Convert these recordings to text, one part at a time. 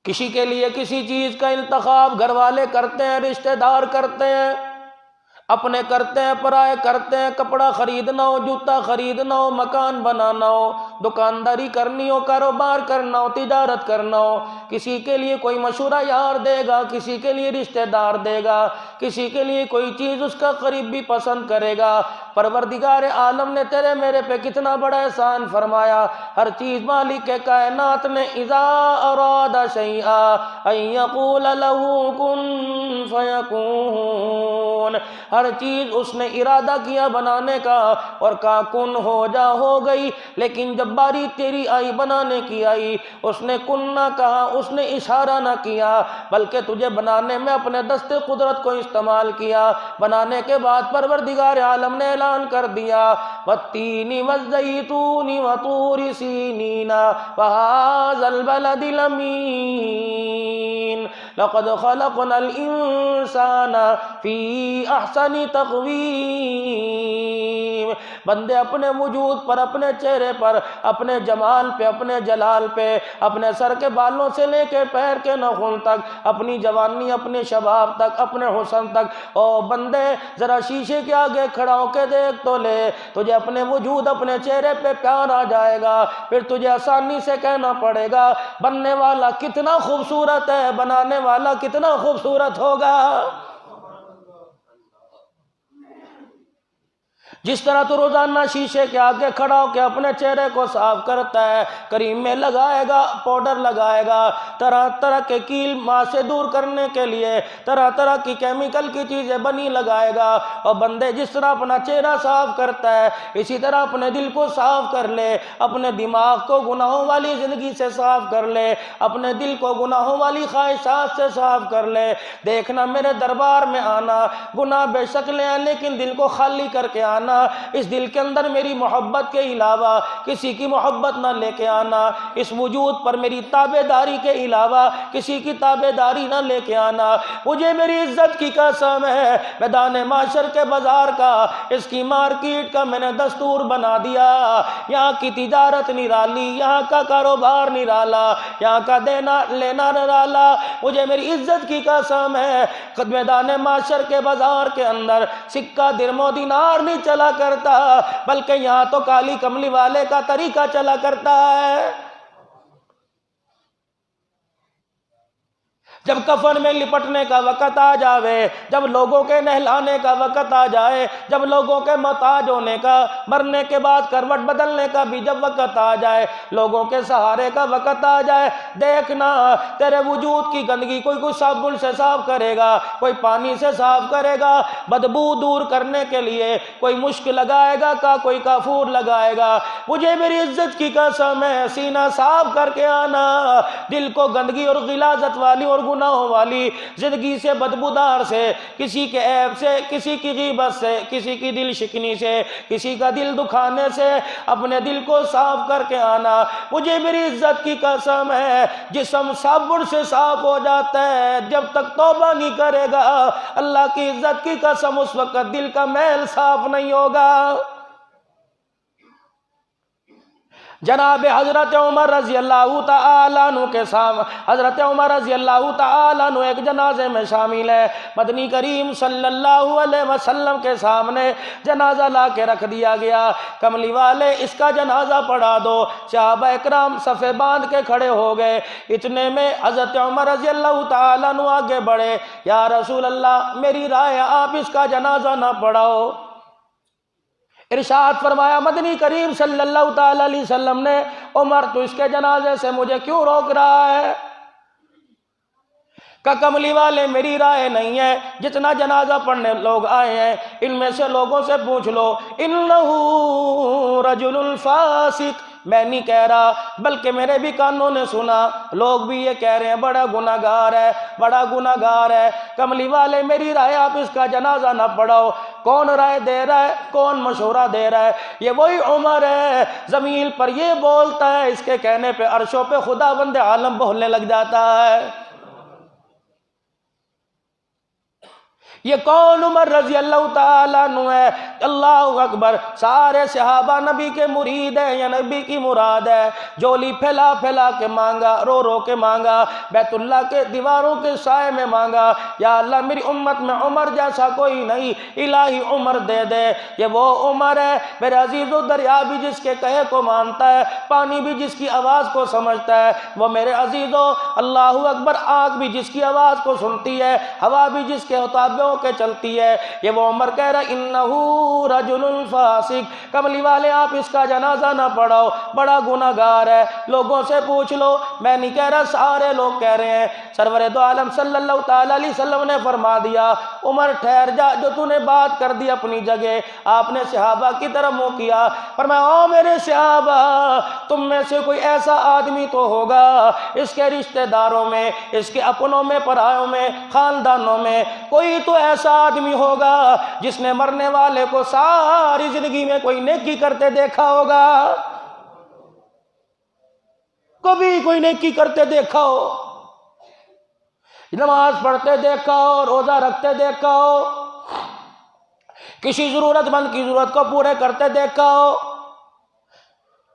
کسی کے لیے کسی چیز کا انتخاب گھر والے کرتے ہیں، رشتہ دار کرتے ہیں، اپنے کرتے ہیں، پرائے کرتے ہیں، کپڑا خریدنا ہو، جوتا خریدنا ہو، مکان بنانا ہو، دکانداری کرنی ہو، کاروبار کرنا ہو، تجارت کرنا ہو، کسی کے لیے کوئی مشورہ یار دے گا، کسی کے لیے رشتہ دار دے گا، کسی کے لیے کوئی چیز اس کا قریب بھی پسند کرے گا۔ پروردگار عالم نے تیرے میرے پہ کتنا بڑا احسان فرمایا، ہر چیز مالک کائنات نے اذا اراد شیئا ان یقول له کن فیکون، ہر چیز اس نے ارادہ کیا بنانے کا اور کہا کن ہو جا، ہو گئی۔ لیکن جب باری تیری آئی بنانے کی آئی، اس نے کن نہ کہا، اس نے اشارہ نہ کیا، بلکہ تجھے بنانے میں اپنے دست قدرت کو استعمال کیا۔ بنانے کے بعد پروردگار عالم نے اعلان کر دیا والتین والزیتون وطور سینین وہذا البلد الامین لقد خلقنا الانسان فی احسن تقویم۔ بندے اپنے وجود پر، اپنے چہرے پر، اپنے جمال پہ، اپنے جلال پہ، اپنے سر کے بالوں سے لے کے پیر کے ناخن تک، اپنی جوانی، اپنے شباب تک، اپنے حسن تک، او بندے ذرا شیشے کے آگے کھڑا ہو کے دیکھ تو لے، تجھے اپنے وجود، اپنے چہرے پہ پیار آ جائے گا، پھر تجھے آسانی سے کہنا پڑے گا بننے والا کتنا خوبصورت ہے، بنانے والا کتنا خوبصورت ہوگا۔ جس طرح تو روزانہ شیشے کے آگے کھڑا ہو کے اپنے چہرے کو صاف کرتا ہے، کریم میں لگائے گا، پاؤڈر لگائے گا، طرح طرح کے کیل ماں سے دور کرنے کے لیے طرح طرح کی کیمیکل کی چیزیں بنی لگائے گا، اور بندے جس طرح اپنا چہرہ صاف کرتا ہے اسی طرح اپنے دل کو صاف کر لے، اپنے دماغ کو گناہوں والی زندگی سے صاف کر لے، اپنے دل کو گناہوں والی خواہشات سے صاف کر لے۔ دیکھنا میرے دربار میں آنا، گناہ بے شک لے آئے لیکن دل کو خالی کر کے آنا، اس دل کے اندر میری محبت کے علاوہ کسی کی محبت نہ لے کے آنا، اس وجود پر میری تابعداری کے علاوہ کسی کی تابعداری نہ لے کے آنا۔ مجھے میری عزت کی قسم ہے، میدان معاشر کے بازار کا، اس کی مارکیٹ کا میں نے دستور بنا دیا، یہاں کی تجارت نرالی، یہاں کا کاروبار نرالا، یہاں کا دینا لینا نرالا۔ مجھے میری عزت کی قسم ہے، میدان معاشر کے بازار کے اندر سکہ درم و دینار نہیں چلا کرتا، بلکہ یہاں تو کالی کملی والے کا طریقہ چلا کرتا ہے۔ جب کفن میں لپٹنے کا وقت آ جاوے، جب لوگوں کے نہلانے کا وقت آ جائے، جب لوگوں کے محتاج ہونے کا، مرنے کے بعد کروٹ بدلنے کا بھی جب وقت آ جائے، لوگوں کے سہارے کا وقت آ جائے، دیکھنا تیرے وجود کی گندگی کوئی صابن سے صاف کرے گا، کوئی پانی سے صاف کرے گا، بدبو دور کرنے کے لیے کوئی مشک لگائے گا، کوئی کافور لگائے گا۔ مجھے میری عزت کی قسم ہے، سینہ صاف کر کے آنا، دل کو گندگی اور غلاظت والی اور گناہوں والی زندگی سے، بدبودار سے، کسی کے عیب سے، کسی کی غیبت سے، کسی کی دل شکنی سے، کسی کا دل دکھانے سے اپنے دل کو صاف کر کے آنا۔ مجھے میری عزت کی قسم ہے، جسم صابن سے صاف ہو جاتا ہے، جب تک توبہ نہیں کرے گا اللہ کی عزت کی قسم اس وقت دل کا میل صاف نہیں ہوگا۔ جناب حضرت عمر رضی اللہ تعالیٰ عنہ کے سامنے، حضرت عمر رضی اللہ تعالیٰ عنہ ایک جنازے میں شامل ہے، مدنی کریم صلی اللہ علیہ وسلم کے سامنے جنازہ لا کے رکھ دیا گیا، کملی والے اس کا جنازہ پڑھا دو، صحابہ اکرام صفے باندھ کے کھڑے ہو گئے، اتنے میں حضرت عمر رضی اللہ تعالیٰ عنہ آگے بڑھے، یا رسول اللہ میری رائے آپ اس کا جنازہ نہ پڑھاؤ۔ ارشاد فرمایا مدنی کریم صلی اللہ تعالی علیہ وسلم نے، عمر تو اس کے جنازے سے مجھے کیوں روک رہا ہے؟ کہ کملی والے میری رائے نہیں ہے، جتنا جنازہ پڑھنے لوگ آئے ہیں ان میں سے لوگوں سے پوچھ لو، انہو رجل فاسق، میں نہیں کہہ رہا بلکہ میرے بھی کانوں نے سنا، لوگ بھی یہ کہہ رہے ہیں بڑا گناہگار ہے، بڑا گناہگار ہے۔ کملی والے میری رائے آپ اس کا جنازہ نہ پڑھاؤ۔ کون رائے دے رہا ہے، کون مشورہ دے رہا ہے؟ یہ وہی عمر ہے، زمین پر یہ بولتا ہے، اس کے کہنے پہ عرشوں پہ خداوند عالم بولنے لگ جاتا ہے۔ یہ کون عمر رضی اللہ تعالیٰ عنہ ہے؟ اللہ اکبر، سارے صحابہ نبی کے مرید ہیں یا نبی کی مراد ہے؟ جولی پھیلا پھیلا کے مانگا، رو رو کے مانگا، بیت اللہ کے دیواروں کے سائے میں مانگا، یا اللہ میری امت میں عمر جیسا کوئی نہیں، الہی عمر دے دے۔ یہ وہ عمر ہے میرے عزیزو، دریا بھی جس کے کہے کو مانتا ہے، پانی بھی جس کی آواز کو سمجھتا ہے، وہ میرے عزیزو اللہ اکبر، آگ بھی جس کی آواز کو سنتی ہے، ہوا بھی جس کے مطابق کے چلتی ہے۔ یہ وہ عمر کہہ رہا انہو رجل فاسق، کملی والے آپ اس کا جنازہ نہ پڑھاؤ، بڑا گناہگار ہے۔ لوگوں سے پوچھ لو، میں نہیں کہہ رہا، سارے لوگ کہہ رہے ہیں۔ سرور دو عالم صلی اللہ تعالی علیہ وسلم نے فرما دیا عمر ٹھہر جا، جو تو نے بات کر دی اپنی جگہ۔ آپ نے صحابہ کی طرف منہ کیا، فرمایا او میرے صحابہ، تم میں سے کوئی ایسا آدمی تو ہوگا اس کے رشتہ داروں میں، اس کے اپنوں میں، پرایوں میں، خاندانوں میں کوئی تو ایسا آدمی ہوگا جس نے مرنے والے کو ساری زندگی میں کوئی نیکی کرتے دیکھا ہوگا، کبھی کوئی نیکی کرتے دیکھا ہو، نماز پڑھتے دیکھا ہو، روزہ رکھتے دیکھا ہو، کسی ضرورت مند کی ضرورت کو پورے کرتے دیکھا ہو،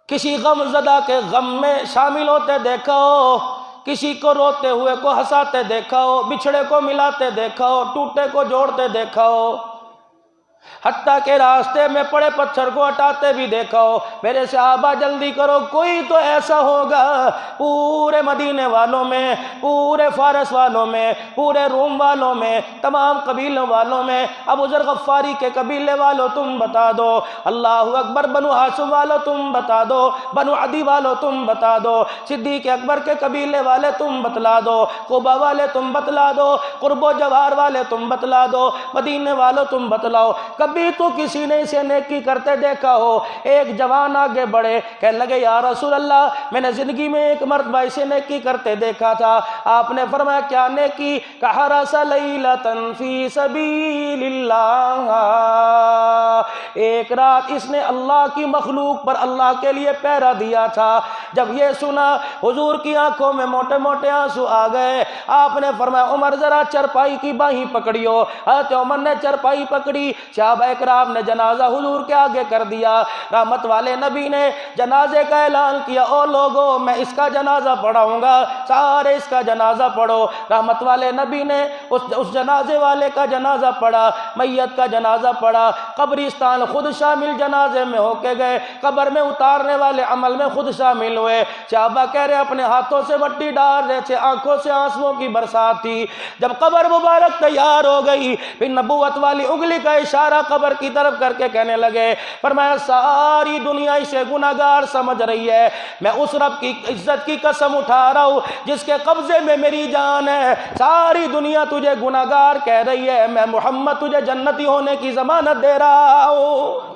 کسی غم زدہ کے غم میں شامل ہوتے دیکھا ہو، کسی کو روتے ہوئے کو ہنساتے دیکھا ہو، بچھڑے کو ملاتے دیکھا ہو، ٹوٹے کو جوڑتے دیکھا ہو، حتیٰ کہ راستے میں پڑے پتھر کو ہٹاتے بھی دیکھا ہو، میرے صحابہ جلدی کرو، کوئی تو ایسا ہوگا پورے مدینے والوں میں، پورے فارس والوں میں، پورے روم والوں میں، تمام قبیلوں والوں میں، ابو ذر غفاری کے قبیلے والوں تم بتا دو، اللہ اکبر، بنو ہاشم والوں تم بتا دو، بنو عدی والوں تم بتا دو، صدیق اکبر کے قبیلے والے تم بتلا دو، قبا والے تم بتلا دو، قرب و جوار والے تم بتلا دو، مدینے والوں تم بتلاؤ، کبھی تو کسی نے اسے نیکی کرتے دیکھا ہو؟ ایک جوان آگے بڑھے، کہنے لگے یا رسول اللہ، میں نے زندگی میں ایک مرتبہ اسے نیکی کرتے دیکھا تھا۔ آپ نے فرمایا کیا نیکی؟ کحرس لیلۃ فی سبیل اللہ، ایک رات اس نے اللہ کی مخلوق پر اللہ کے لیے پہرا دیا تھا۔ جب یہ سنا حضور کی آنکھوں میں موٹے موٹے آنسو آ گئے۔ آپ نے فرمایا عمر ذرا چرپائی کی باہیں پکڑیو۔ حضرت عمر نے چرپائی پکڑی، صحابہ اکرام نے جنازہ حضور کے آگے کر دیا۔ رحمت والے نبی نے جنازے کا اعلان کیا، او لوگو میں اس کا جنازہ پڑھاؤں گا، سارے اس کا جنازہ پڑھو۔ رحمت والے نبی نے اس جنازے والے کا جنازہ پڑھا، میت کا جنازہ پڑھا، قبرستان خود شامل جنازے میں ہو کے گئے، قبر میں اتارنے والے عمل میں خود شامل ہوئے۔ صحابہ کہہ رہے اپنے ہاتھوں سے مٹی ڈال رہے تھے، آنکھوں سے آنسوؤں کی برسات تھی۔ جب قبر مبارک تیار ہو گئی، پھر نبوت والی انگلی کا اشارہ قبر کی طرف کر کے کہنے لگے، فرمایا ساری دنیا اسے گناہگار سمجھ رہی ہے، میں اس رب کی عزت کی قسم اٹھا رہا ہوں جس کے قبضے میں میری جان ہے، ساری دنیا تجھے گناہگار کہہ رہی ہے، میں محمد تجھے جنتی ہونے کی ضمانت دے رہا ہوں۔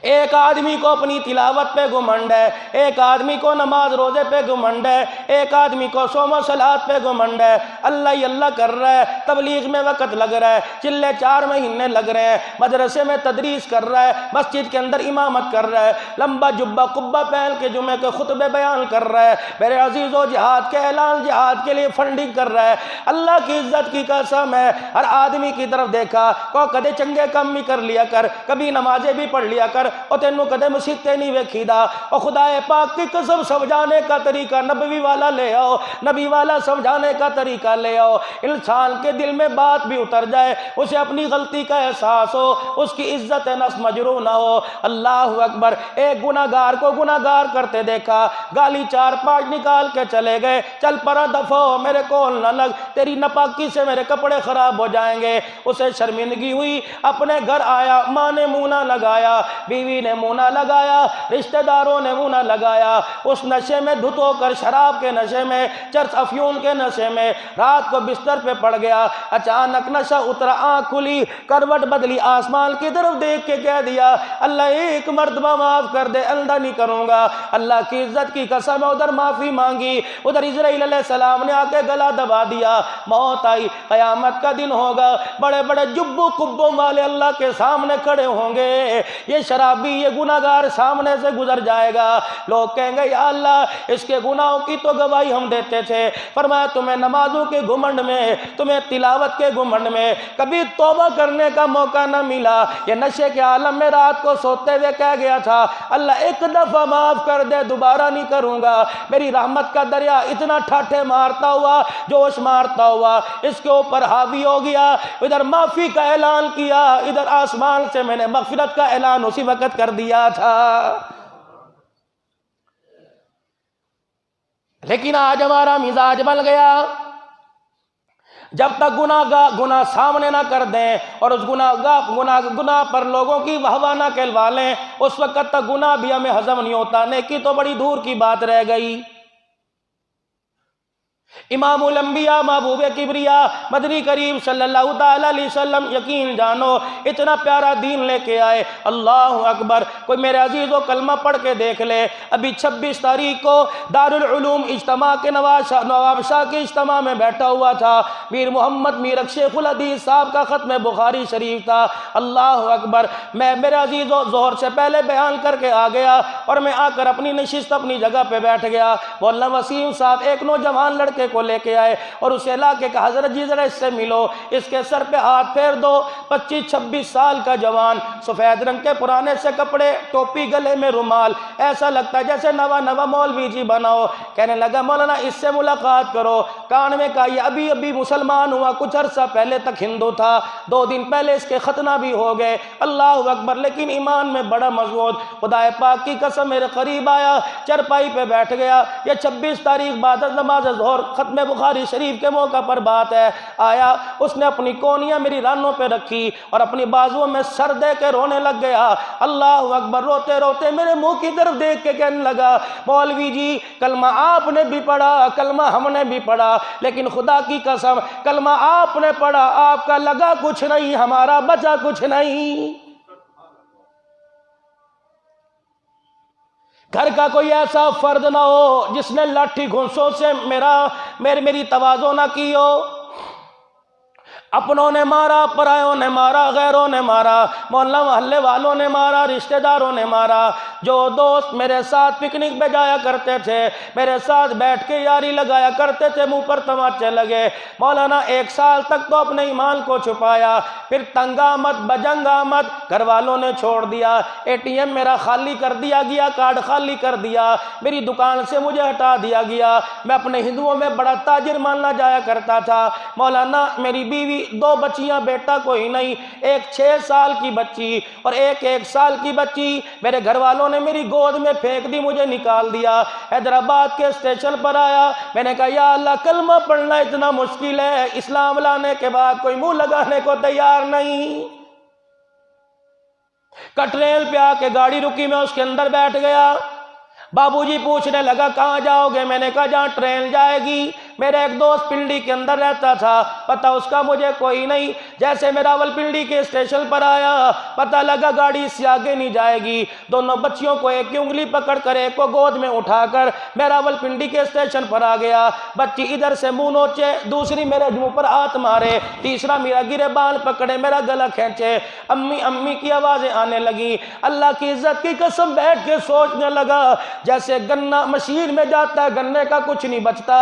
ایک آدمی کو اپنی تلاوت پہ گھمنڈ ہے، ایک آدمی کو نماز روزے پہ گھمنڈ ہے، ایک آدمی کو صوم و صلات پہ گھمنڈ ہے، اللہ ہی اللہ کر رہا ہے، تبلیغ میں وقت لگ رہا ہے، چلے 4 مہینے لگ رہے ہیں، مدرسے میں تدریس کر رہا ہے، مسجد کے اندر امامت کر رہا ہے، لمبا جبہ قبہ پہن کے جمعے کے خطبے بیان کر رہا ہے، میرے عزیزو جہاد کے اعلان، جہاد کے لیے فنڈنگ کر رہا ہے، اللہ کی عزت کی قسم ہے، ہر آدمی کی طرف دیکھا کو کدے چنگے کم بھی کر لیا کر، کبھی نمازیں بھی پڑھ لیا کر، او تینوں کدے مسیتے نہیں ویکھی دا، او خدا پاک کی قسم سمجھانے کا طریقہ نبوی والا لے آؤ، نبی والا سمجھانے کا طریقہ لے آؤ، انسان کے دل میں بات بھی اتر جائے، اسے اپنی غلطی کا احساس ہو، اس کی عزت نفس مجروح نہ ہو۔ اللہ اکبر، ایک گناہگار کو گناہگار کرتے دیکھا، گالی 4-5 نکال کے چلے گئے، چل پرا دفعو میرے کول نہ لگ، تیری نپاکی سے میرے کپڑے خراب ہو جائیں گے۔ اسے شرمندگی ہوئی، اپنے گھر آیا، ماں نے منہ نہ لگایا، بیوی نے منہ نہ لگایا، رشتہ داروں نے منہ نہ لگایا، اس نشے میں دھت ہو کر، شراب کے نشے میں، چرس افیون کے نشے میں رات کو بستر پہ پڑ گیا۔ اچانک نشہ اترا، آنکھ کھلی، کروٹ بدلی، آسمان کی طرف دیکھ کے کہہ دیا اللہ ایک مرتبہ معاف کر دے، آئندہ نہیں کروں گا۔ اللہ کی عزت کی قسم، ادھر معافی مانگی، ادھر اسرائیل علیہ السلام نے آ کے گلا دبا دیا، موت آئی۔ قیامت کا دن ہوگا، بڑے بڑے جبوں کبوں والے اللہ کے سامنے کھڑے ہوں گے، یہ شراب شرابی یہ گناہگار سامنے سے گزر جائے گا، لوگ کہیں گے یا اللہ اس کے گناہوں کی تو گواہی ہم دیتے تھے۔ فرمایا تمہیں نمازوں کے گھمنڈ میں، تمہیں تلاوت کے گھمنڈ میں کبھی توبہ کرنے کا موقع نہ ملا، یہ نشے کے عالم میں رات کو سوتے ہوئے کہہ گیا تھا اللہ ایک دفعہ معاف کر دے، دوبارہ نہیں کروں گا۔ میری رحمت کا دریا اتنا ٹھاٹھے مارتا ہوا، جوش مارتا ہوا اس کے اوپر حاوی ہو گیا، ادھر معافی کا اعلان کیا، ادھر آسمان سے میں نے مغفرت کا اعلان اسی وقت کر دیا تھا۔ لیکن آج ہمارا مزاج بن گیا، جب تک گناہ سامنے نہ کر دیں اور اس گناہ پر لوگوں کی واہ نہ کہلوا لیں، اس وقت تک گناہ بھی ہمیں ہضم نہیں ہوتا، نیکی تو بڑی دور کی بات رہ گئی۔ امام الانبیاء محبوب کبریا مدنی کریم صلی اللہ تعالی علیہ وسلم یقین جانو اتنا پیارا دین لے کے آئے، اللہ اکبر۔ کوئی میرے عزیزو کلمہ پڑھ کے دیکھ لے، ابھی 26 تاریخ کو دارالعلوم اجتماع کے نواب شاہ کے اجتماع میں بیٹھا ہوا تھا، میر محمد میر شیخ الحدیث صاحب کا ختم بخاری شریف تھا، اللہ اکبر۔ میں میرے عزیزو ظہر سے پہلے بیان کر کے آ گیا اور میں آ کر اپنی نشست اپنی جگہ پہ بیٹھ گیا۔ مولانا وسیم صاحب ایک نوجوان لڑکے کو لے کے آئے اور اسے لا کے کہا حضرت جی ذرا اس سے ملو، اس کے سر پہ ہاتھ پھیر دو۔ 25-26 سال کا جوان، سفید رنگ کے پرانے سے کپڑے، ٹوپی، گلے میں رومال، ایسا لگتا ہے جیسے نوا مولوی جی بنا ہو۔ کہنے لگا مولانا اس سے ملاقات کرو۔ کان میں کہا یہ ابھی مسلمان ہوا، کچھ عرصہ پہلے تک ہندو تھا، 2 دن پہلے اس کے ختنہ بھی ہو گئے، اللہ اکبر، لیکن ایمان میں بڑا مضبوط۔ خدا پاک کی قسم میرے قریب آیا، چرپائی پہ بیٹھ گیا۔ یہ 26 تاریخ بعد از نماز ظہر ختم بخاری شریف کے موقع پر بات ہے، آیا اس نے اپنی کونیاں میری رانوں پہ رکھی اور اپنی بازوؤں میں سر دے کے رونے لگ گیا، اللہ اکبر۔ روتے روتے میرے منہ کی طرف دیکھ کے کہنے لگا مولوی جی کلمہ آپ نے بھی پڑھا، کلمہ ہم نے بھی پڑھا، لیکن خدا کی قسم کلمہ آپ نے پڑھا، آپ کا لگا کچھ نہیں، ہمارا بچا کچھ نہیں۔ گھر کا کوئی ایسا فرد نہ ہو جس نے لاٹھی گھونسوں سے میری تواضع نہ کی ہو۔ اپنوں نے مارا، پرایوں نے مارا، غیروں نے مارا، محلہ محلے والوں نے مارا، رشتہ داروں نے مارا۔ جو دوست میرے ساتھ پکنک پہ جایا کرتے تھے، میرے ساتھ بیٹھ کے یاری لگایا کرتے تھے، منہ پر تماچے لگے۔ مولانا 1 سال تک تو اپنے ایمان کو چھپایا، پھر تنگ آمد بجنگ آمد گھر والوں نے چھوڑ دیا، ATM میرا خالی کر دیا گیا، کارڈ خالی کر دیا، میری دکان سے مجھے ہٹا دیا گیا۔ میں اپنے ہندوؤں میں بڑا تاجر ماننا جایا کرتا تھا۔ مولانا میری بیوی، 2 بچیاں، بیٹا کوئی نہیں، ایک 6 سال کی بچی اور ایک 1 سال کی بچی میرے گھر والوں نے میری گود میں پھینک دی، مجھے نکال دیا۔ حیدرآباد کے اسٹیشن پر آیا، میں نے کہا یا اللہ کلمہ پڑھنا اتنا مشکل ہے، اسلام لانے کے بعد کوئی منہ لگانے کو تیار نہیں۔ کٹریل پہ آ کے گاڑی رکی، میں اس کے اندر بیٹھ گیا۔ بابو جی پوچھنے لگا کہاں جاؤ گے؟ میں نے کہا جہاں ٹرین جائے گی۔ میرا ایک دوست پنڈی کے اندر رہتا تھا، پتہ اس کا مجھے کوئی نہیں۔ جیسے میں راول پنڈی کے اسٹیشن پر آیا، پتہ لگا گاڑی اس سے آگے نہیں جائے گی۔ دونوں بچیوں کو ایک کی انگلی پکڑ کر ایک کو گود میں اٹھا کر میں راول پنڈی کے اسٹیشن پر آ گیا۔ بچی ادھر سے منہ نوچے، دوسری میرے منہ پر ہاتھ مارے، تیسرا میرا گرے بال پکڑے، میرا گلا کھینچے، امی امی کی آوازیں آنے لگی۔ اللہ کی عزت کی قسم بیٹھ کے سوچنے لگا جیسے گنا مشین میں جاتا ہے، گنے کا کچھ نہیں بچتا،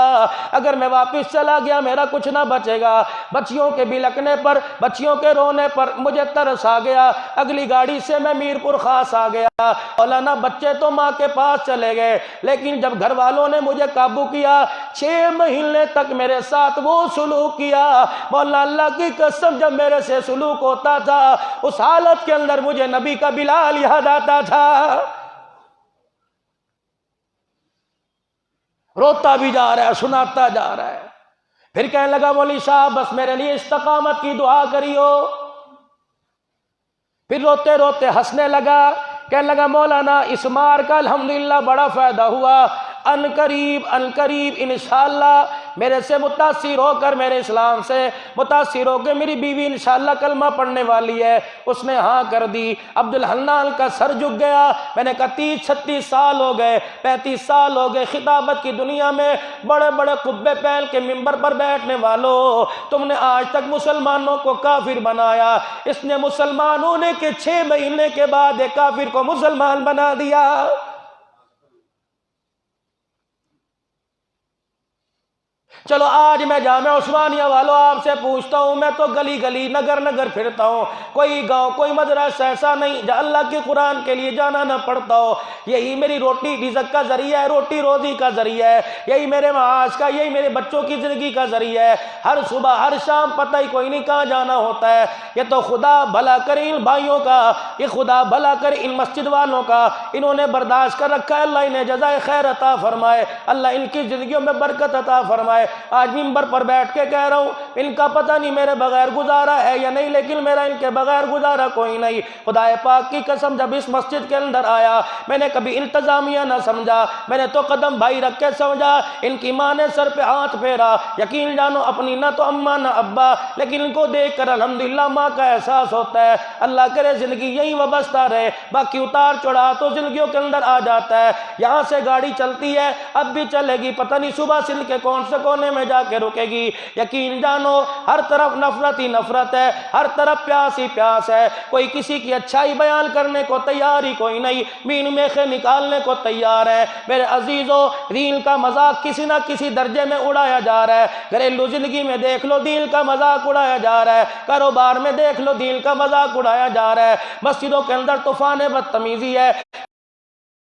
اگر میں واپس چلا گیا میرا کچھ نہ بچے گا۔ بچیوں کے بلکنے پر، بچیوں کے رونے پر مجھے ترس آ گیا۔ اگلی گاڑی سے میں میرپور خاص آ گیا۔ مولانا بچے تو ماں کے پاس چلے گئے، لیکن جب گھر والوں نے مجھے قابو کیا، 6 مہینے تک میرے ساتھ وہ سلوک کیا۔ مولانا اللہ کی قسم جب میرے سے سلوک ہوتا تھا، اس حالت کے اندر مجھے نبی کا بلال یاد آتا تھا۔ روتا بھی جا رہا ہے، سناتا جا رہا ہے۔ پھر کہنے لگا مولوی صاحب بس میرے لیے استقامت کی دعا کریو۔ پھر روتے روتے ہنسنے لگا، کہنے لگا مولانا اس مار کا الحمدللہ بڑا فائدہ ہوا، ان قریب انشاءاللہ میرے سے متاثر ہو کر، میرے اسلام سے متاثر ہو کے میری بیوی انشاءاللہ کلمہ پڑھنے والی ہے، اس نے ہاں کر دی۔ عبد الحنان کا سر جھک گیا۔ میں نے کہا 30-36 سال ہو گئے، 35 سال ہو گئے خطابت کی دنیا میں، بڑے بڑے قبے پہن کے ممبر پر بیٹھنے والوں، تم نے آج تک مسلمانوں کو کافر بنایا۔ اس نے مسلمان ہونے کے 6 مہینے کے بعد ایک کافر کو مسلمان بنا دیا۔ چلو آج میں جامعہ عثمانیہ والوں آپ سے پوچھتا ہوں، میں تو گلی گلی نگر نگر پھرتا ہوں، کوئی گاؤں کوئی مدرسہ ایسا نہیں جہاں اللہ کے قرآن کے لیے جانا نہ پڑتا ہو۔ یہی میری روٹی رزق کا ذریعہ ہے، روٹی روزی کا ذریعہ ہے، یہی میرے معاش کا، یہی میرے بچوں کی زندگی کا ذریعہ ہے۔ ہر صبح ہر شام پتہ ہی کوئی نہیں کہاں جانا ہوتا ہے۔ یہ تو خدا بھلا کرے ان بھائیوں کا، یہ خدا بھلا کرے ان مسجد والوں کا، انہوں نے برداشت کر رکھا ہے، اللہ انہیں جزائے خیر عطا فرمائے، اللہ ان کی زندگیوں میں برکت عطا فرمائے۔ آج ممبر پر بیٹھ کے کہہ رہا ہوں، ان کا پتہ نہیں میرے بغیر گزارا ہے یا نہیں، لیکن میرا ان کے بغیر گزارا کوئی نہیں۔ خدا پاک کی قسم جب اس مسجد کے اندر آیا، میں نے کبھی انتظامیہ نہ سمجھا، میں نے تو قدم بھائی رکھ کے سمجھا۔ ان کی ماں نے سر پہ ہاتھ پھیرا، یقین جانو اپنی نہ تو اماں نہ ابا، لیکن ان کو دیکھ کر الحمدللہ ماں کا احساس ہوتا ہے۔ اللہ کرے زندگی یہی وابستہ رہے، باقی اتار چڑھا تو زندگیوں کے اندر آ جاتا ہے۔ یہاں سے گاڑی چلتی ہے، اب بھی چلے گی، پتہ نہیں صبح سندھ کے کون سے کونے میں جا کے رکے گی۔ یقین جانو ہر طرف نفرت ہی نفرت ہے، ہر طرف پیاس ہی پیاس ہے، کوئی کسی کی اچھائی بیان کرنے کو تیار ہی کوئی نہیں، مین میخے نکالنے کو تیار ہے۔ میرے عزیزو، دین کا مذاق کسی نہ کسی درجے میں اڑایا جا رہا ہے۔ گھریلو زندگی میں دیکھ لو دین کا مذاق اڑایا جا رہا ہے، کاروبار میں دیکھ لو دین کا مذاق اڑایا جا رہا ہے، مسجدوں کے اندر طوفان بدتمیزی ہے،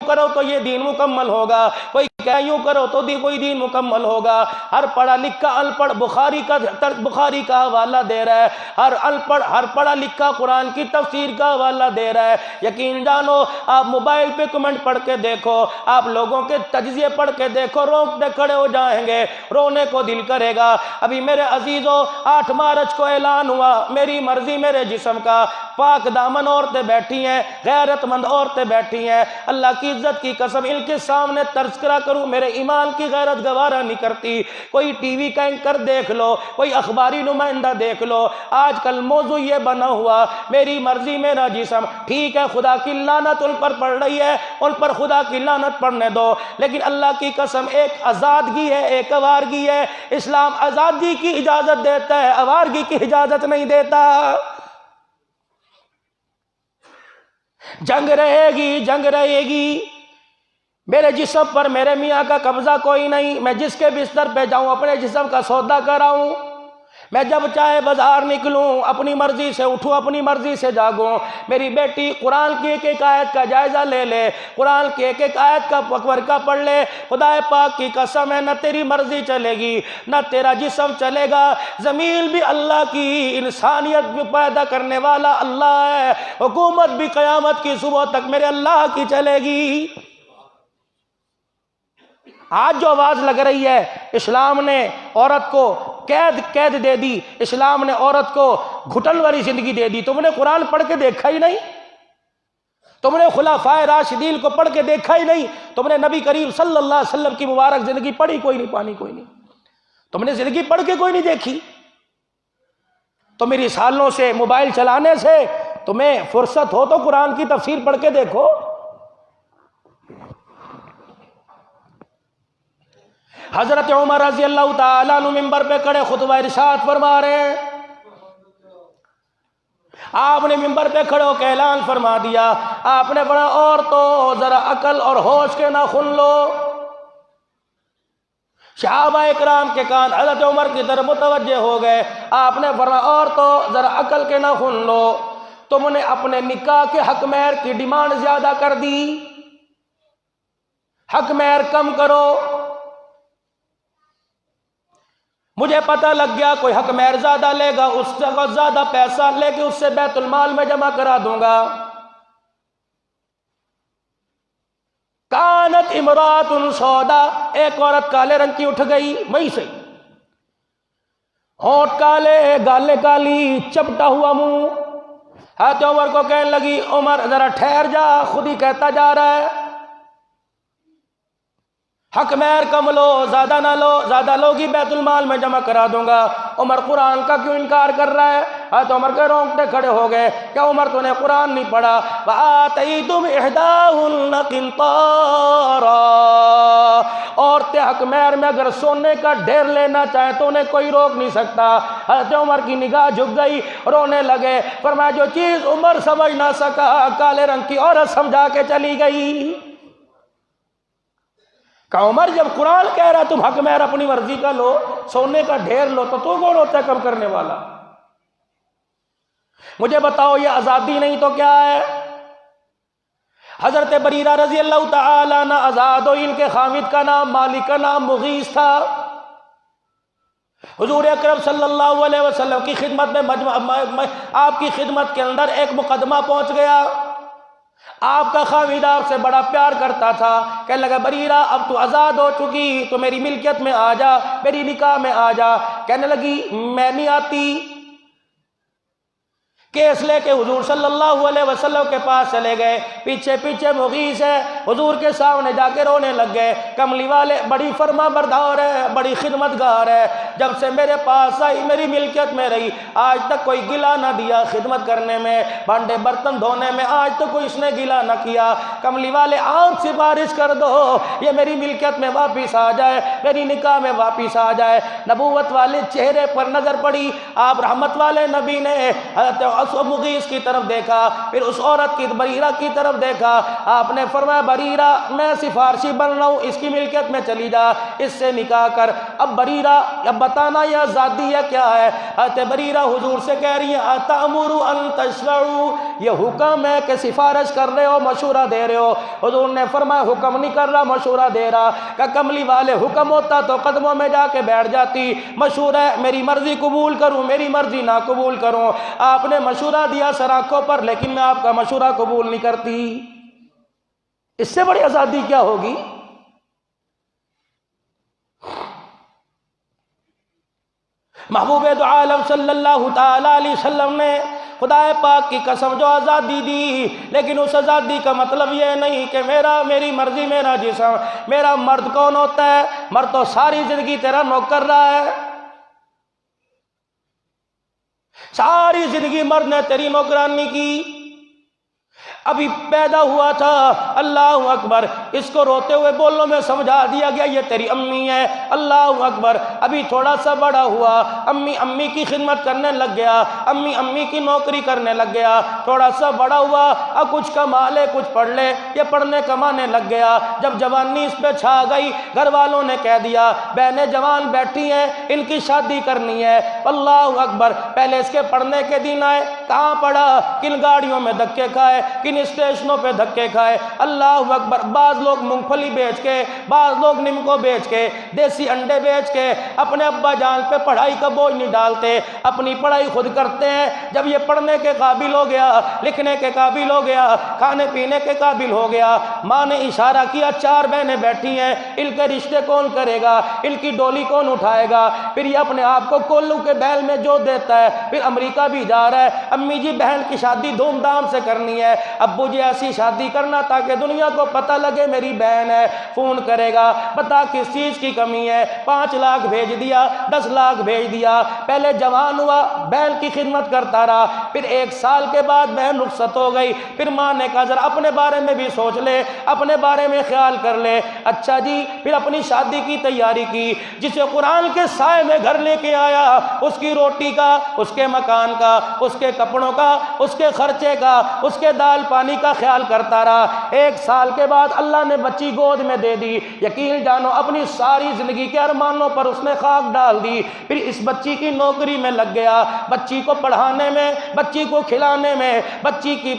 کرو تو یہ دین مکمل ہوگا، کوئی کہ یوں کرو تو کوئی دین مکمل ہوگا۔ ہر پڑھا لکھا ان پڑھ بخاری کا حوالہ دے رہا ہے، ہر پڑھا لکھا قرآن کی تفسیر کا حوالہ دے رہا ہے۔ یقین جانو آپ موبائل پہ کمنٹ پڑھ کے دیکھو، آپ لوگوں کے تجزیے پڑھ کے دیکھو، رونگٹے کھڑے ہو جائیں گے، رونے کو دل کرے گا۔ ابھی میرے عزیزو 8 مارچ کو اعلان ہوا، میری مرضی میرے جسم کا، پاک دامن عورتیں بیٹھی ہیں، غیرت مند عورتیں بیٹھی ہیں، اللہ کی عزت کی قسم ان کے سامنے تذکرہ کروں میرے ایمان کی غیرت گوارا نہیں کرتی۔ کوئی ٹی وی کا اینکر دیکھ لو، کوئی اخباری نمائندہ دیکھ لو، آج کل موضوع یہ بنا ہوا میری مرضی میرا جسم۔ ٹھیک ہے خدا کی لعنت ان پر پڑ رہی ہے، ان پر خدا کی لعنت پڑنے دو، لیکن اللہ کی قسم ایک آزادگی ہے، ایک آوارگی ہے۔ اسلام آزادی کی اجازت دیتا ہے، آوارگی کی اجازت نہیں دیتا۔ جنگ رہے گی، جنگ رہے گی، میرے جسم پر میرے میاں کا قبضہ کوئی نہیں، میں جس کے بستر پہ جاؤں اپنے جسم کا سودا کراؤں، میں جب چاہے بازار نکلوں، اپنی مرضی سے اٹھوں، اپنی مرضی سے جاگوں۔ میری بیٹی قرآن کی ایک ایک آیت کا جائزہ لے لے، قرآن کی ایک ایک آیت کا ورقہ پڑھ لے، خدا پاک کی قسم ہے نہ تیری مرضی چلے گی نہ تیرا جسم چلے گا۔ زمین بھی اللہ کی، انسانیت بھی پیدا کرنے والا اللہ ہے، حکومت بھی قیامت کی صبح تک میرے اللہ کی چلے گی۔ آج جو آواز لگ رہی ہے، اسلام نے عورت کو قید دے دی، اسلام نے عورت کو گھٹن والی زندگی دے دی۔ تم نے قرآن پڑھ کے دیکھا ہی نہیں، تم نے خلفائے راشدین کو پڑھ کے دیکھا ہی نہیں، تم نے نبی کریم صلی اللہ علیہ وسلم کی مبارک زندگی پڑھی کوئی نہیں، پانی کوئی نہیں، تم نے زندگی پڑھ کے کوئی نہیں دیکھی۔ تو میری سالوں سے موبائل چلانے سے تمہیں فرصت ہو تو قرآن کی تفسیر پڑھ کے دیکھو۔ حضرت عمر رضی اللہ تعالیٰ عنہ ممبر پہ کھڑے خطبہ ارشاد فرما رہے ہیں، آپ نے ممبر پہ کھڑے ہو کے اعلان فرما دیا، آپ نے فرمایا عورتوں ذرا عقل اور ہوش کے ناخن لو۔ صحابہ اکرام کے کان حضرت عمر کی طرف متوجہ ہو گئے، آپ نے فرمایا عورتوں ذرا عقل کے ناخن لو، تم نے اپنے نکاح کے حق مہر کی ڈیمانڈ زیادہ کر دی، حق مہر کم کرو۔ مجھے پتہ لگ گیا کوئی حق مہر زیادہ لے گا، اس سے زیادہ پیسہ لے کے اس سے بیت المال میں جمع کرا دوں گا۔ کانت امرات سودا، ایک عورت کالے رنگ کی اٹھ گئی، وہیں سے ہونٹ کالے، گالیں کالی، چپٹا ہوا منہ، حضرت عمر کو کہنے لگی عمر ذرا ٹھہر جا، خود ہی کہتا جا رہا ہے۔ حق مہر کم لو، زیادہ نہ لو، زیادہ لوگی بیت المال میں جمع کرا دوں گا۔ عمر قرآن کا کیوں انکار کر رہا ہے؟ حضرت عمر کے رونگٹے کھڑے ہو گئے، کیا عمر تو نے قرآن نہیں پڑھا؟ وَآتَيْتُمْ إِحْدَاهُنَّ قِنطَارًا، عورتیں حق مہر میں اگر سونے کا ڈھیر لینا چاہیں تو انہیں کوئی روک نہیں سکتا۔ حضرت عمر کی نگاہ جھک گئی، رونے لگے، فرمایا جو چیز عمر سمجھ نہ سکا کالے رنگ کی عورت سمجھا کے چلی گئی۔ کہ عمر جب قرآن کہہ رہا تم حق مہر اپنی مرضی کا لو، سونے کا ڈھیر لو، تو کون ہوتا ہے کم کرنے والا؟ مجھے بتاؤ یہ آزادی نہیں تو کیا ہے؟ حضرت بریرہ رضی اللہ تعالی عنہ آزاد ہو، ان کے خامد کا نام مالک کا نام مغیث تھا۔ حضور اکرم صلی اللہ علیہ وسلم کی خدمت میں آپ کی خدمت کے اندر ایک مقدمہ پہنچ گیا۔ آپ کا خامد آپ سے بڑا پیار کرتا تھا، کہنے لگا بریرہ اب تو آزاد ہو چکی، تو میری ملکیت میں آ جا، میری نکاح میں آ جا۔ کہنے لگی میں نہیں آتی۔ کیس لے کے حضور صلی اللہ علیہ وسلم کے پاس چلے گئے، پیچھے پیچھے مغیث ہے، حضور کے سامنے جا کے رونے لگ گئے۔ کملی والے بڑی فرما بردار ہے، بڑی خدمتگار ہے، جب سے میرے پاس آئی میری ملکیت میں رہی، آج تک کوئی گلا نہ دیا، خدمت کرنے میں، بھانڈے برتن دھونے میں آج تک کوئی اس نے گلا نہ کیا۔ کملی والے آپ سفارش کر دو یہ میری ملکیت میں واپس آ جائے، میری نکاح میں واپس آ جائے۔ نبوت والے چہرے پر نظر پڑی، آپ رحمت والے نبی نے حضرت مغیث کی طرف دیکھا، پھر اس عورت کی بریرہ کی طرف دیکھا، آپ نے فرمایا بریرہ میں سفارشی بن رہا ہوں، اس کی ملکیت میں چلی جا، اس سے نکاح کر۔ اب بریرہ اب بتانا یہ آزادی ہے کیا ہے؟ حضرت بریرہ حضور سے کہہ رہی ہیں اتامروا ان تشفعوا، یہ حکم ہے کہ سفارش کر رہے ہو، مشورہ دے رہے ہو؟ حضور نے فرمایا حکم نہیں کر رہا، مشورہ دے رہا۔ کہ کملی والے حکم ہوتا تو قدموں میں جا کے بیٹھ جاتی، مشورہ ہے میری مرضی قبول کروں میری مرضی نہ قبول کروں۔ آپ نے مشورہ دیا سر آنکھوں پر، لیکن میں آپ کا مشورہ قبول نہیں کرتی۔ اس سے بڑی آزادی کیا ہوگی؟ محبوب دو عالم صلی اللہ تعالی علیہ وسلم نے خدا پاک کی قسم جو آزادی دی، لیکن اس آزادی کا مطلب یہ نہیں کہ میری مرضی میرا جسم۔ میرا مرد کون ہوتا ہے؟ مرد تو ساری زندگی تیرا نوکر رہا ہے، ساری زندگی مرد نے تیری نوکرانی کی۔ ابھی پیدا ہوا تھا، اللہ اکبر، اس کو روتے ہوئے بولوں میں سمجھا دیا گیا یہ تیری امی ہے، اللہ اکبر۔ ابھی تھوڑا سا بڑا ہوا، امی کی خدمت کرنے لگ گیا، امی کی نوکری کرنے لگ گیا۔ تھوڑا سا بڑا ہوا، اب کچھ کما لے کچھ پڑھ لے، یہ پڑھنے کمانے لگ گیا۔ جب جوانی اس پہ چھا گئی، گھر والوں نے کہہ دیا بہنیں جوان بیٹھی ہیں، ان کی شادی کرنی ہے۔ اللہ اکبر، پہلے اس کے پڑھنے کے دن آئے، کہاں پڑھا؟ کن گاڑیوں میں دھکے کھائے، کن اسٹیشنوں پہ دھکے کھائے۔ اللہ اکبر، بعض لوگ مونگ پھلی بیچ کے، بعض لوگ نمکو بیچ کے، دیسی انڈے بیچ کے اپنے ابا جان پہ پڑھائی کا بوجھ نہیں ڈالتے، اپنی پڑھائی خود کرتے ہیں۔ جب یہ پڑھنے کے قابل ہو گیا، لکھنے کے قابل ہو گیا، کھانے پینے کے قابل ہو گیا، ماں نے اشارہ کیا 4 بہنیں بیٹھی ہیں، ان کے رشتے کون کرے گا، ان کی ڈولی کون اٹھائے گا؟ پھر یہ اپنے آپ کو کولو کے بیل میں جو دیتا ہے، پھر امریکہ بھی جا رہا ہے، امی جی بہن کی شادی دھوم دھام سے کرنی ہے، ابو جی ایسی شادی کرنا تاکہ دنیا کو پتہ لگے میری بہن ہے۔ فون کرے گا، بتا کس چیز کی کمی ہے، 5 لاکھ بھیج دیا، 10 لاکھ بھیج دیا۔ پہلے جوان ہوا، بہن کی خدمت کرتا رہا، پھر 1 سال کے بعد بہن رخصت ہو گئی، پھر ماں نے کہا ذرا اپنے بارے میں بھی سوچ لے، اپنے بارے میں خیال کر لے۔ اچھا جی، پھر اپنی شادی کی تیاری کی، جسے قرآن کے سائے میں گھر لے کے آیا، اس کی روٹی کا، اس کے مکان کا، اس کے کپڑوں کا، اس کے خرچے کا، اس کے دال پانی کا خیال کرتا رہا۔ 1 سال کے بعد اللہ نے بچی گود میں دے دی، یقین جانو اپنی ساری زندگی کے ارمانوں پر اس نے خاک ڈال دی۔ پھر اس بچی کی نوکری میں لگ گیا، بچی کو پڑھانے میں، بچی کو کھلانے میں، بچی کی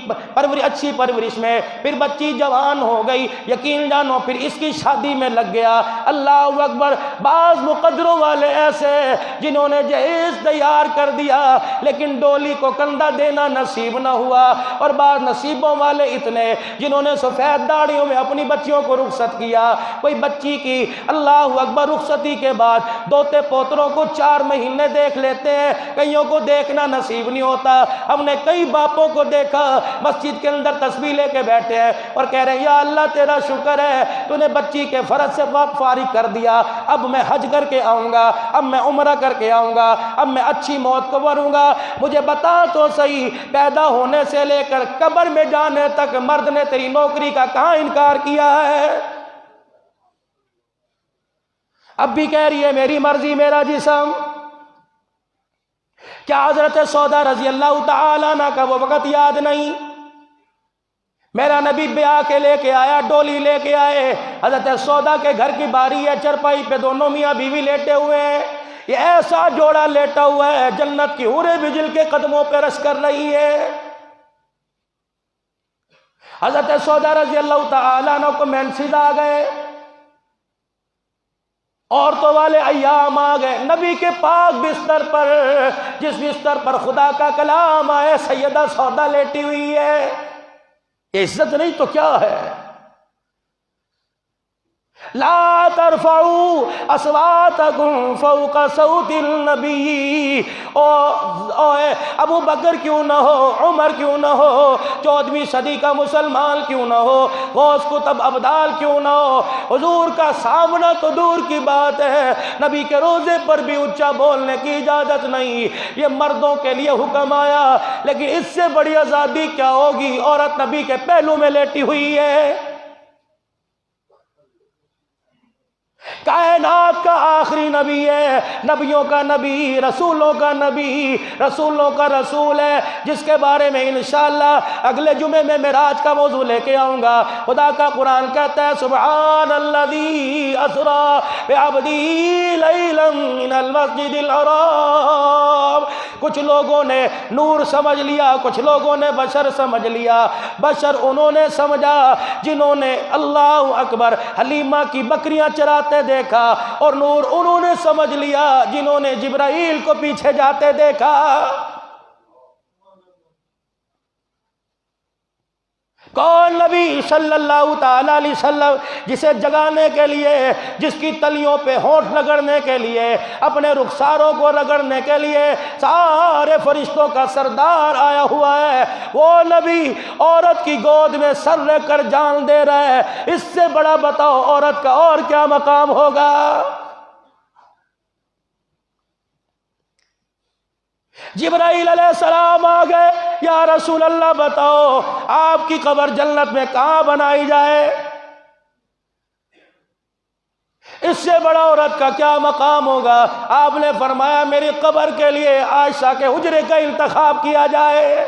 اچھی پرورش میں۔ پھر بچی جوان ہو گئی، یقین جانو پھر اس کی شادی میں لگ گیا۔ اللہ اکبر، بعض مقدروں والے ایسے جنہوں نے جہیز تیار کر دیا لیکن ڈولی کو کندھا دینا نصیب نہ ہوا، اور بعض نصیبوں والے اتنے جنہوں نے سفید داڑھیوں میں اپنی بچیوں کو رخصت کیا۔ کوئی بچی کی اللہ اکبر رخصتی کے بعد دوتے پوتروں کو 4 مہینے دیکھ لیتے ہیں، کئیوں کو دیکھنا نصیب نہیں ہوتا۔ ہم نے کئی باپوں کو دیکھا مسجد کے اندر تسبیح لے کے بیٹھے ہیں اور کہہ رہے ہیں یا اللہ تیرا شکر ہے تو نے بچی کے فرض سے فارغ کر دیا، اب میں حج کر کے آؤں گا، اب میں عمرہ کر کے آؤں گا، اب میں اچھی موت کو مروں گا۔ مجھے بتا تو صحیح، پیدا ہونے سے لے کر قبر میں جانے تک مرد نے تیری نوکری کا کہاں انکار کیا ہے؟ اب بھی کہہ رہی ہے میری مرضی میرا جسم۔ کیا حضرت سودا رضی اللہ تعالیٰ عنہ کا وہ وقت یاد نہیں؟ میرا نبی بیاہ کے لے کے آیا، ڈولی لے کے آئے، حضرت سودا کے گھر کی باری ہے، چرپائی پہ دونوں میاں بیوی لیٹے ہوئے ہیں، یہ ایسا جوڑا لیٹا ہوا ہے جنت کی حوریں بھی جل کے قدموں پہ رس کر رہی ہے۔ حضرت سودا رضی اللہ تعالیٰ عنہ کو مینسز آ گئے، عورتوں والے ایام آ گئے، نبی کے پاک بستر پر، جس بستر پر خدا کا کلام آئے، سیدہ سودا لیٹی ہوئی ہے۔ یہ عزت نہیں تو کیا ہے؟ لا ترفعوا اصواتکم فوق صوت النبی، ابو بکر کیوں نہ ہو، عمر کیوں نہ ہو، 14ویں صدی کا مسلمان کیوں نہ ہو، غوث کتب ابدال کیوں نہ ہو، حضور کا سامنا تو دور کی بات ہے، نبی کے روزے پر بھی اونچا بولنے کی اجازت نہیں۔ یہ مردوں کے لیے حکم آیا، لیکن اس سے بڑی آزادی کیا ہوگی؟ عورت نبی کے پہلو میں لیٹی ہوئی ہے۔ کائنات کا آخری نبی ہے، نبیوں کا نبی، رسولوں کا نبی، رسولوں کا رسول ہے، جس کے بارے میں انشاءاللہ اگلے جمعے میں معراج کا موضوع لے کے آؤں گا۔ خدا کا قرآن کہتا ہے سبحان الذی اسری بعبدہ لیلا من المسجد الحرام۔ کچھ لوگوں نے نور سمجھ لیا، کچھ لوگوں نے بشر سمجھ لیا۔ بشر انہوں نے سمجھا جنہوں نے اللہ اکبر حلیمہ کی بکریاں چراتے دیکھا، اور نور انہوں نے سمجھ لیا جنہوں نے جبرائیل کو پیچھے جاتے دیکھا۔ کون نبی صلی اللہ تعالیٰ علیہ وسلم جسے جگانے کے لیے، جس کی تلیوں پہ ہونٹ رگڑنے کے لیے، اپنے رخساروں کو رگڑنے کے لیے سارے فرشتوں کا سردار آیا ہوا ہے، وہ نبی عورت کی گود میں سر رکھ کر جان دے رہا ہے، اس سے بڑا بتاؤ عورت کا اور کیا مقام ہوگا؟ جبرائیل علیہ السلام آ گئے، یا رسول اللہ بتاؤ آپ کی قبر جنت میں کہاں بنائی جائے؟ اس سے بڑا عورت کا کیا مقام ہوگا؟ آپ نے فرمایا میری قبر کے لیے عائشہ کے حجرے کا انتخاب کیا جائے۔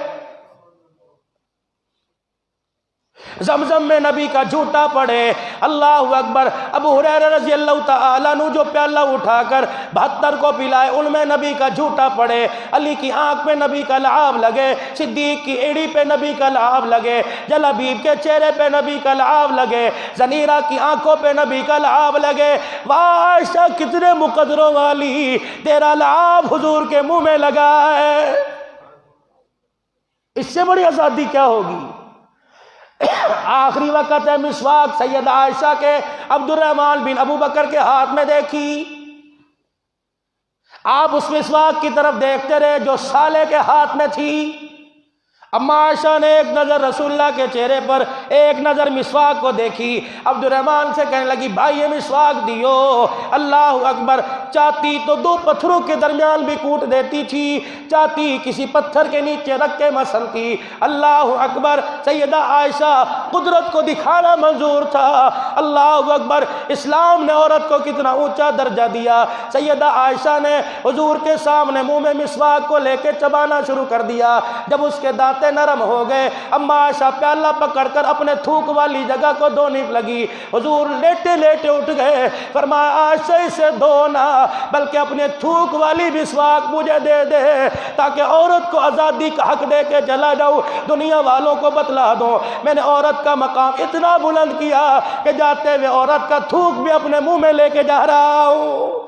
زمزم میں نبی کا جھوٹا پڑے، اللہ اکبر۔ ابو ہریرہ رضی اللہ تعالیٰ عنہ جو پیالہ اٹھا کر 72 کو پلائے، ان میں نبی کا جھوٹا پڑے، علی کی آنکھ پہ نبی کا لعاب لگے، صدیق کی ایڑی پہ نبی کا لعاب لگے، جلابیب کے چہرے پہ نبی کا لعاب لگے، زنیرہ کی آنکھوں پہ نبی کا لعاب لگے۔ واہ عائشہ کتنے مقدروں والی، تیرا لعاب حضور کے منہ میں لگا ہے، اس سے بڑی آزادی کیا ہوگی؟ آخری وقت ہے، مسواک سیدہ عائشہ کے عبد الرحمن بن ابو بکر کے ہاتھ میں دیکھی، آپ اس مسواک کی طرف دیکھتے رہے جو سالے کے ہاتھ میں تھی۔ اما عائشہ نے ایک نظر رسول اللہ کے چہرے پر، ایک نظر مسواک کو دیکھی، عبد الرحمن سے کہنے لگی بھائی یہ مسواک دیو۔ اللہ اکبر، چاہتی تو 2 پتھروں کے درمیان بھی کوٹ دیتی تھی، چاہتی کسی پتھر کے نیچے رکھ کے مسلتی۔ اللہ اکبر، سیدہ عائشہ قدرت کو دکھانا منظور تھا۔ اللہ اکبر، اسلام نے عورت کو کتنا اونچا درجہ دیا۔ سیدہ عائشہ نے حضور کے سامنے منہ میں مسواک کو لے کے چبانا شروع کر دیا، جب اس کے دانت نرم ہو گئے، اما عائشہ پیالہ پکڑ کر اپنے تھوک والی جگہ کو دھونے لگی۔ حضور لیٹے لیٹے اٹھ گئے، فرمایا عائشہ اسے دھونا، بلکہ اپنے تھوک والی مسواک مجھے دے دے تاکہ عورت کو آزادی کا حق دے کے چلا جاؤں، دنیا والوں کو بتلا دوں میں نے عورت کا مقام اتنا بلند کیا کہ جاتے ہوئے عورت کا تھوک بھی اپنے منہ میں لے کے جا رہا ہوں۔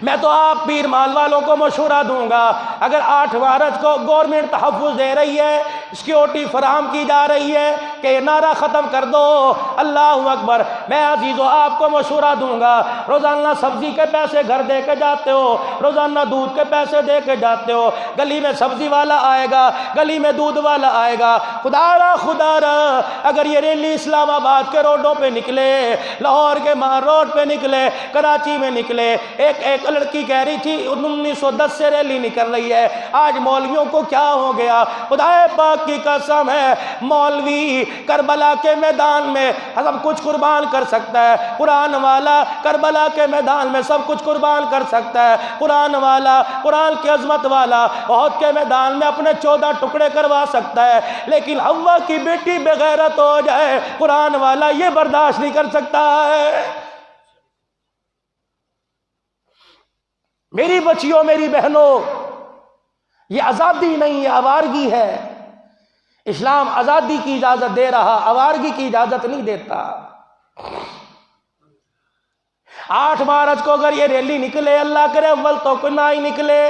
میں تو آپ پیر مال والوں کو مشورہ دوں گا، اگر 8 مارچ کو گورنمنٹ تحفظ دے رہی ہے، سیکیورٹی فراہم کی جا رہی ہے کہ یہ نعرہ ختم کر دو، اللہ اکبر، میں عزیزو آپ کو مشورہ دوں گا، روزانہ سبزی کے پیسے گھر دے کے جاتے ہو، روزانہ دودھ کے پیسے دے کے جاتے ہو، گلی میں سبزی والا آئے گا، گلی میں دودھ والا آئے گا، خدا را اگر یہ ریلی اسلام آباد کے روڈوں پہ نکلے، لاہور کے مہار روڈ پہ نکلے، کراچی میں نکلے، ایک لڑکی کہہ رہی تھی 1910 سے ریلی نکل رہی ہے، آج مولویوں کو کیا ہو گیا؟ خدا پاک کی قسم ہے، مولوی کربلا کے میدان میں سب کچھ قربان کر سکتا ہے، قرآن والا کربلا کے میدان میں سب کچھ قربان کر سکتا ہے، قرآن والا، قرآن کی عظمت والا احد کے میدان میں اپنے 14 ٹکڑے کروا سکتا ہے، لیکن حوا کی بیٹی بغیرت ہو جائے، قرآن والا یہ برداشت نہیں کر سکتا ہے۔ میری بچیوں، میری بہنوں، یہ آزادی نہیں، یہ آوارگی ہے۔ اسلام آزادی کی اجازت دے رہا، آوارگی کی اجازت نہیں دیتا۔ 8 مارچ کو اگر یہ ریلی نکلے، اللہ کرے اول تو نہ ہی نکلے،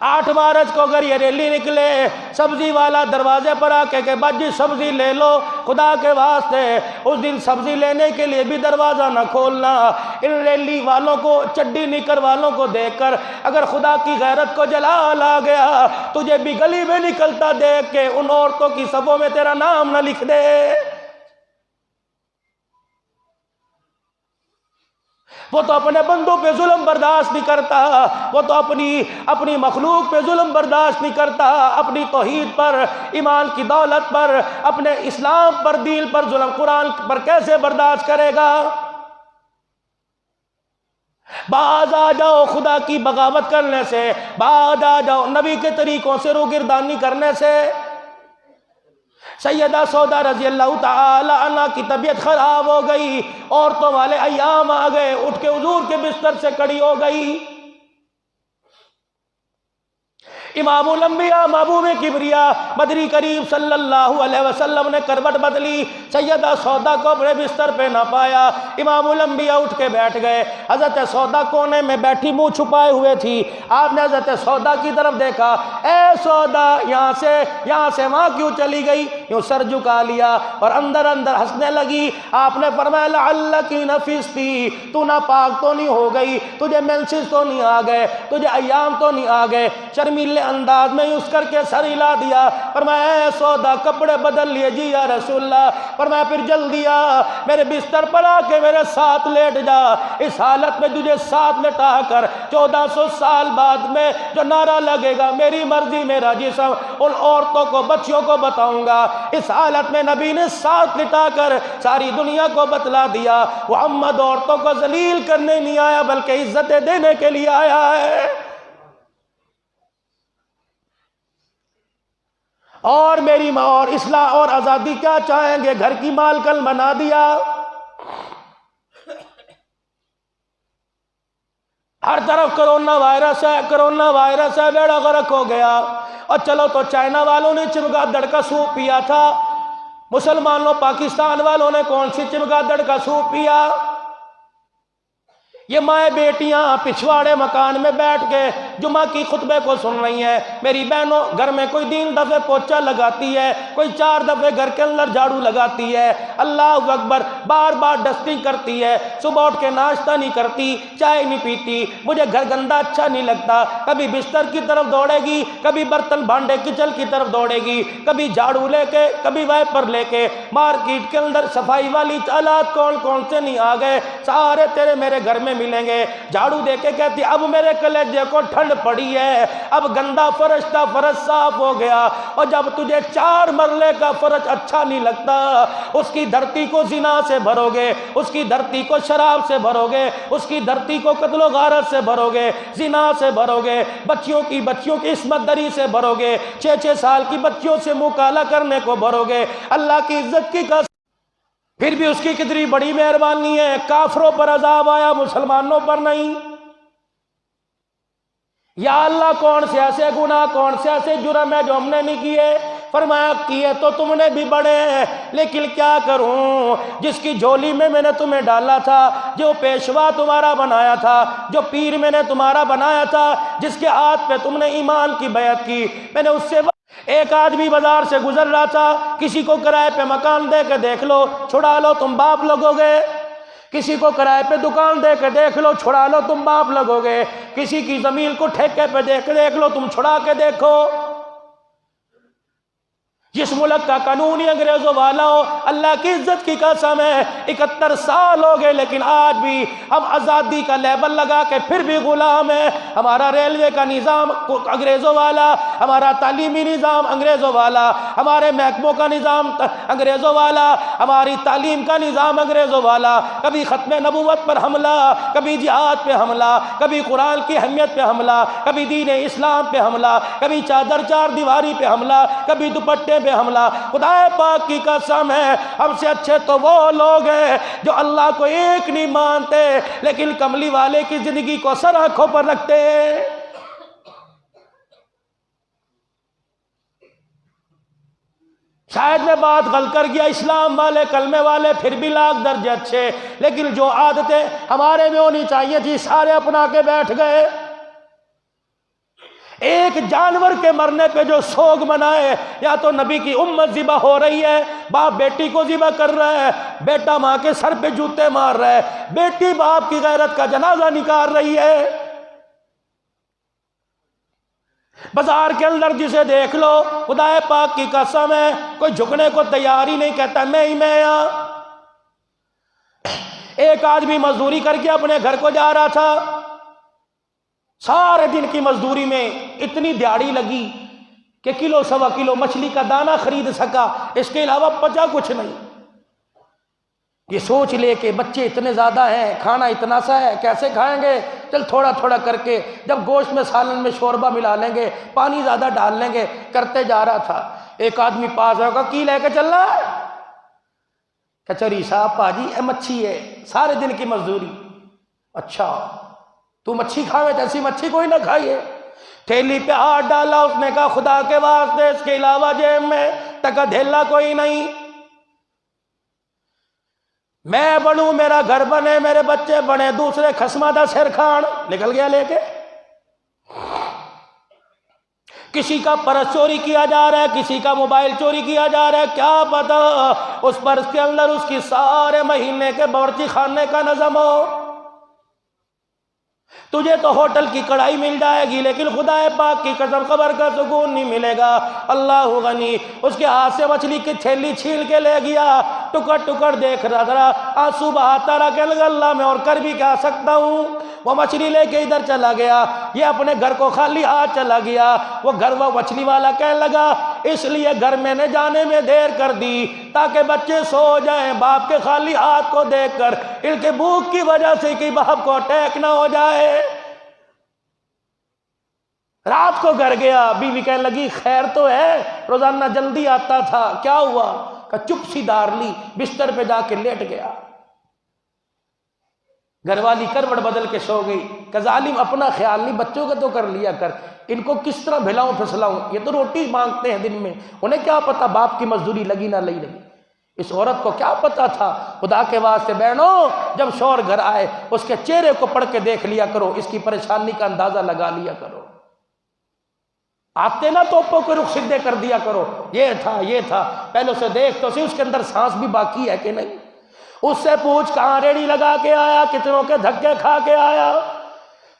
8 مارچ کو اگر یہ ریلی نکلے، سبزی والا دروازے پر آ کے کہ باجی سبزی لے لو، خدا کے واسطے اس دن سبزی لینے کے لیے بھی دروازہ نہ کھولنا۔ ان ریلی والوں کو، چڈی نکر والوں کو دیکھ کر اگر خدا کی غیرت کو جلال آ گیا، تجھے بھی گلی میں نکلتا دیکھ کے ان عورتوں کی صفوں میں تیرا نام نہ لکھ دے۔ وہ تو اپنے بندوں پہ ظلم برداشت نہیں کرتا، وہ تو اپنی مخلوق پہ ظلم برداشت نہیں کرتا، اپنی توحید پر، ایمان کی دولت پر، اپنے اسلام پر، دین پر ظلم قرآن پر کیسے برداشت کرے گا؟ باز آ جاؤ خدا کی بغاوت کرنے سے، باز آ جاؤ نبی کے طریقوں سے روگردانی کرنے سے۔ سیدہ سودا رضی اللہ تعالی عنہ کی طبیعت خراب ہو گئی، عورتوں والے ایام آ گئے، اٹھ کے حضور کے بستر سے کھڑی ہو گئی۔ امام الانبیاء محبوب کبریا مدنی کریم صلی اللہ علیہ وسلم نے کروٹ بدلی، سیدہ سودا کو اپنے بستر پہ نہ پایا، امام الانبیاء اٹھ کے بیٹھ گئے، حضرت سودا کونے میں بیٹھی منہ چھپائے ہوئے تھی، آپ نے حضرت سودا کی طرف دیکھا، اے سودا یہاں سے وہاں کیوں چلی گئی؟ یوں سر جھکا لیا اور اندر ہنسنے لگی۔ آپ نے فرمایا لعلکی نفستی، تو ناپاک تو نہیں ہو گئی، تجھے مینسز تو نہیں آ گئے، تجھے ایام تو نہیں آ گئے؟ شرمیلے انداز میں اس کر کے سر ہلا دیا، فرمایا اے سودا کپڑے بدل لیے؟ جی یا رسول اللہ۔ فرمایا پھر جلدی آ، میرے بستر پر آ کے میرے ساتھ لیٹ جا، اس حالت میں تجھے ساتھ لٹا کر 1400 سال بعد میں جو نعرہ لگے گا میری مرضی میرا جسم، ان عورتوں کو، بچیوں کو بتاؤں گا۔ اس حالت میں نبی نے ساتھ لٹا کر ساری دنیا کو بتلا دیا، محمد عورتوں کو ذلیل کرنے نہیں آیا بلکہ عزتیں دینے کے لیے آیا ہے۔ اور میری ماں اور اصلاح اور آزادی کیا چاہیں گے؟ گھر کی مالکن بنا دیا، ہر طرف کرونا وائرس ہے، بیڑا غرق ہو گیا۔ اور چلو تو چائنا والوں نے چمگادڑ کا سوپ پیا تھا، مسلمانوں پاکستان والوں نے کون سی چمگادڑ کا سوپ پیا؟ یہ مائیں بیٹیاں پچھواڑے مکان میں بیٹھ کے جمعہ کی خطبے کو سن رہی ہیں۔ میری بہنوں، گھر میں کوئی 3 دفعے پوچھا لگاتی ہے، کوئی 4 دفعے گھر کے اندر جھاڑو لگاتی ہے، اللہ اکبر، بار بار ڈسٹنگ کرتی ہے، صبح اٹھ کے ناشتہ نہیں کرتی، چائے نہیں پیتی، مجھے گھر گندا اچھا نہیں لگتا، کبھی بستر کی طرف دوڑے گی، کبھی برتن بھانڈے کچن کی طرف دوڑے گی، کبھی جھاڑو لے کے، کبھی وائپر لے کے۔ مارکیٹ کے اندر صفائی والی آلات کون سے نہیں آ گئے، سارے تیرے میرے گھر میں ملیں گے۔ جھاڑو دے کے کہتی اب میرے کلیجے کو ٹھنڈ پڑی ہے، اب گندا فرش تھا، فرش صاف ہو گیا۔ اور جب تجھے 4 مرلے کا فرش اچھا نہیں لگتا، اس کی دھرتی کو زنا سے بھرو گے، اس کی دھرتی کو شراب سے بھرو گے، اس کی دھرتی کو قتل و غارت سے بھرو گے، زنا سے بھرو گے، بچیوں کی عصمت دری سے بھرو گے، 6 سال کی بچیوں سے منہ کالا کرنے کو بھرو گے۔ اللہ کی عزت کی قسم، پھر بھی اس کی کتنی بڑی مہربانی ہے، کافروں پر عذاب آیا، مسلمانوں پر نہیں۔ یا اللہ کون سے ایسے گناہ، کون سے ایسے جرم ہے جو ہم نے نہیں کیے؟ فرمایا کیے تو تم نے بھی بڑے، لیکن کیا کروں، جس کی جھولی میں نے تمہیں ڈالا تھا، جو پیشوا تمہارا بنایا تھا، جو پیر میں نے تمہارا بنایا تھا، جس کے ہاتھ پہ تم نے ایمان کی بیعت کی، میں نے اس سے ایک آدمی بازار سے گزر رہا تھا، کسی کو کرائے پہ مکان دے کے دیکھ لو چھڑا لو تم باپ لگو گے، کسی کو کرائے پہ دکان دے کے دیکھ لو چھڑا لو تم باپ لگو گے، کسی کی زمین کو ٹھیکے پہ دیکھ لو تم چھڑا کے دیکھو۔ جس ملک کا قانون ہی انگریزوں والا ہو، اللہ کی عزت کی قسم ہے 71 سال ہو گئے لیکن آج بھی ہم آزادی کا لیبل لگا کے پھر بھی غلام ہیں۔ ہمارا ریلوے کا نظام انگریزوں والا، ہمارا تعلیمی نظام انگریزوں والا، ہمارے محکموں کا نظام انگریزوں والا، ہماری تعلیم کا نظام انگریزوں والا، کبھی ختم نبوت پر حملہ، کبھی جہاد پہ حملہ، کبھی قرآن کی اہمیت پہ حملہ، کبھی دین اسلام پہ حملہ، کبھی چادر چار دیواری پہ حملہ، کبھی دوپٹے پہ حملہ۔ خدا پاک کی قسم ہے ہم سے اچھے تو وہ لوگ ہیں جو اللہ کو ایک نہیں مانتے لیکن کملی والے کی زندگی کو سر آنکھوں پر رکھتے ہیں۔ شاید میں بات غلط کر گیا، اسلام والے کلمے والے پھر بھی لاکھ درجے اچھے، لیکن جو عادتیں ہمارے میں ہونی چاہیے تھی سارے اپنا کے بیٹھ گئے۔ ایک جانور کے مرنے پہ جو سوگ منائے، یا تو نبی کی امت ذبح ہو رہی ہے، باپ بیٹی کو ذبح کر رہا ہے، بیٹا ماں کے سر پہ جوتے مار رہا ہے، بیٹی باپ کی غیرت کا جنازہ نکال رہی ہے۔ بازار کے اندر جسے دیکھ لو خدا پاک کی قسم ہے کوئی جھکنے کو تیار ہی نہیں، کہتا میں یہاں۔ ایک آدمی مزدوری کر کے اپنے گھر کو جا رہا تھا، سارے دن کی مزدوری میں اتنی دیہڑی لگی کہ کلو سوا کلو مچھلی کا دانہ خرید سکا، اس کے علاوہ بچا کچھ نہیں۔ یہ سوچ لے کہ بچے اتنے زیادہ ہیں، کھانا اتنا سا ہے، کیسے کھائیں گے، چل تھوڑا تھوڑا کر کے جب گوشت میں سالن میں شوربہ ملا لیں گے، پانی زیادہ ڈال لیں گے، کرتے جا رہا تھا۔ ایک آدمی پاس ہوگا، کی لے کے چل رہا ہے؟ کچوری صاحب پاجی مچھی ہے، سارے دن کی مزدوری۔ اچھا تو مچھی کھاوے، ایسی مچھی کوئی نہ کھائیے۔ تھیلی پہ ہاتھ ڈالا، اس نے کہا خدا کے واسطے اس کے علاوہ جیب میں ٹکا دھیلا کوئی نہیں، میں بنوں میرا گھر بنے میرے بچے بنے، دوسرے خسمہ دا سر کھان۔ نکل گیا لے کے۔ کسی کا پرس چوری کیا جا رہا ہے، کسی کا موبائل چوری کیا جا رہا ہے، کیا پتا اس پرس کے اندر اس کی سارے مہینے کے باورچی خانے کا نظم ہو۔ تجھے تو ہوٹل کی کڑھائی مل جائے گی لیکن خدا پاک کی قسم قبر کا سکون نہیں ملے گا۔ اللہ غنی اس کے ہاتھ سے مچھلی کی تھیلی چھین کے لے گیا، ٹکڑ ٹکڑ دیکھ رہا، آنسو بہاتا رہا کہ اللہ میں اور کر بھی کیا سکتا ہوں۔ وہ مچھلی لے کے ادھر چلا گیا، یہ اپنے گھر کو خالی ہاتھ چلا گیا۔ وہ مچھلی والا کہنے لگا اس لیے گھر میں نے جانے میں دیر کر دی تاکہ بچے سو جائیں، باپ کے خالی ہاتھ کو دیکھ کر ان کے بھوک کی وجہ سے کہ باپ کو اٹیک نہ ہو جائے۔ رات کو گھر گیا، بیوی کہنے لگی خیر تو ہے، روزانہ جلدی آتا تھا، کیا ہوا؟ کہ چپ سی دار لی، بستر پہ جا کے لیٹ گیا۔ گھر والی کروٹ بدل کے سو گئی کہ ظالم اپنا خیال نہیں، بچوں کا تو کر لیا کر، ان کو کس طرح بھلاؤں پھسلاؤں، یہ تو روٹی مانگتے ہیں دن میں، انہیں کیا پتا باپ کی مزدوری لگی نہ لگی۔ اس عورت کو کیا پتا تھا؟ خدا کے واسطے بہنوں جب شوہر گھر آئے اس کے چہرے کو پڑھ کے دیکھ لیا کرو، اس کی پریشانی کا اندازہ لگا لیا کرو۔ آتے نہ توپوں کو رخ سدھے کر دیا کرو، یہ تھا، پہلے سے دیکھ تو سی اس کے اندر سانس بھی باقی ہے کہ نہیں۔ اس سے پوچھ کہاں ریڑی لگا کے آیا، کتنوں کے دھکے کھا کے آیا،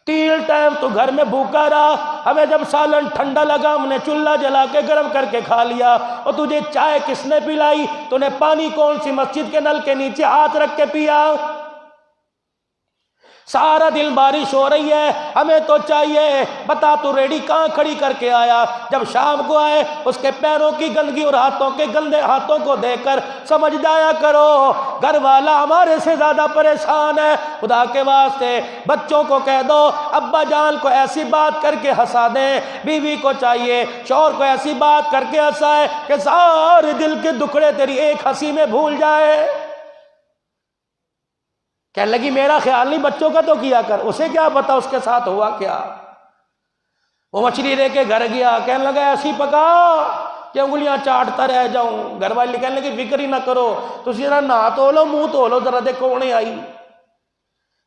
3 ٹائم تو گھر میں بھوکا رہا، ہمیں جب سالن ٹھنڈا لگا ہم نے چولہا جلا کے گرم کر کے کھا لیا، اور تجھے چائے کس نے پلائی؟ تو نے پانی کون سی مسجد کے نل کے نیچے ہاتھ رکھ کے پیا؟ سارا دن بارش ہو رہی ہے، ہمیں تو چاہیے بتا تو ریڑی کہاں کھڑی کر کے آیا؟ جب شام کو آئے اس کے پیروں کی گندگی اور ہاتھوں کے گندے ہاتھوں کو دیکھ کر سمجھ جایا کرو گھر والا ہمارے سے زیادہ پریشان ہے۔ خدا کے واسطے بچوں کو کہہ دو ابا جان کو ایسی بات کر کے ہنسا دیں، بیوی کو چاہیے شوہر کو ایسی بات کر کے ہنسائے کہ سارے دل کے دکھڑے تیری ایک ہنسی میں بھول جائے۔ کہنے لگی میرا خیال نہیں، بچوں کا تو کیا کر، اسے کیا پتا اس کے ساتھ ہوا کیا۔ وہ مچھلی لے کے گھر گیا، کہنے لگا ایسی پکا کہ انگلیاں چاٹتا رہ جاؤں؟ گھر والے کہنے لگے فکر ہی نہ کرو، تو ذرا نہا تو لو، منہ تو لو، ذرا دیکھو انہیں آئی۔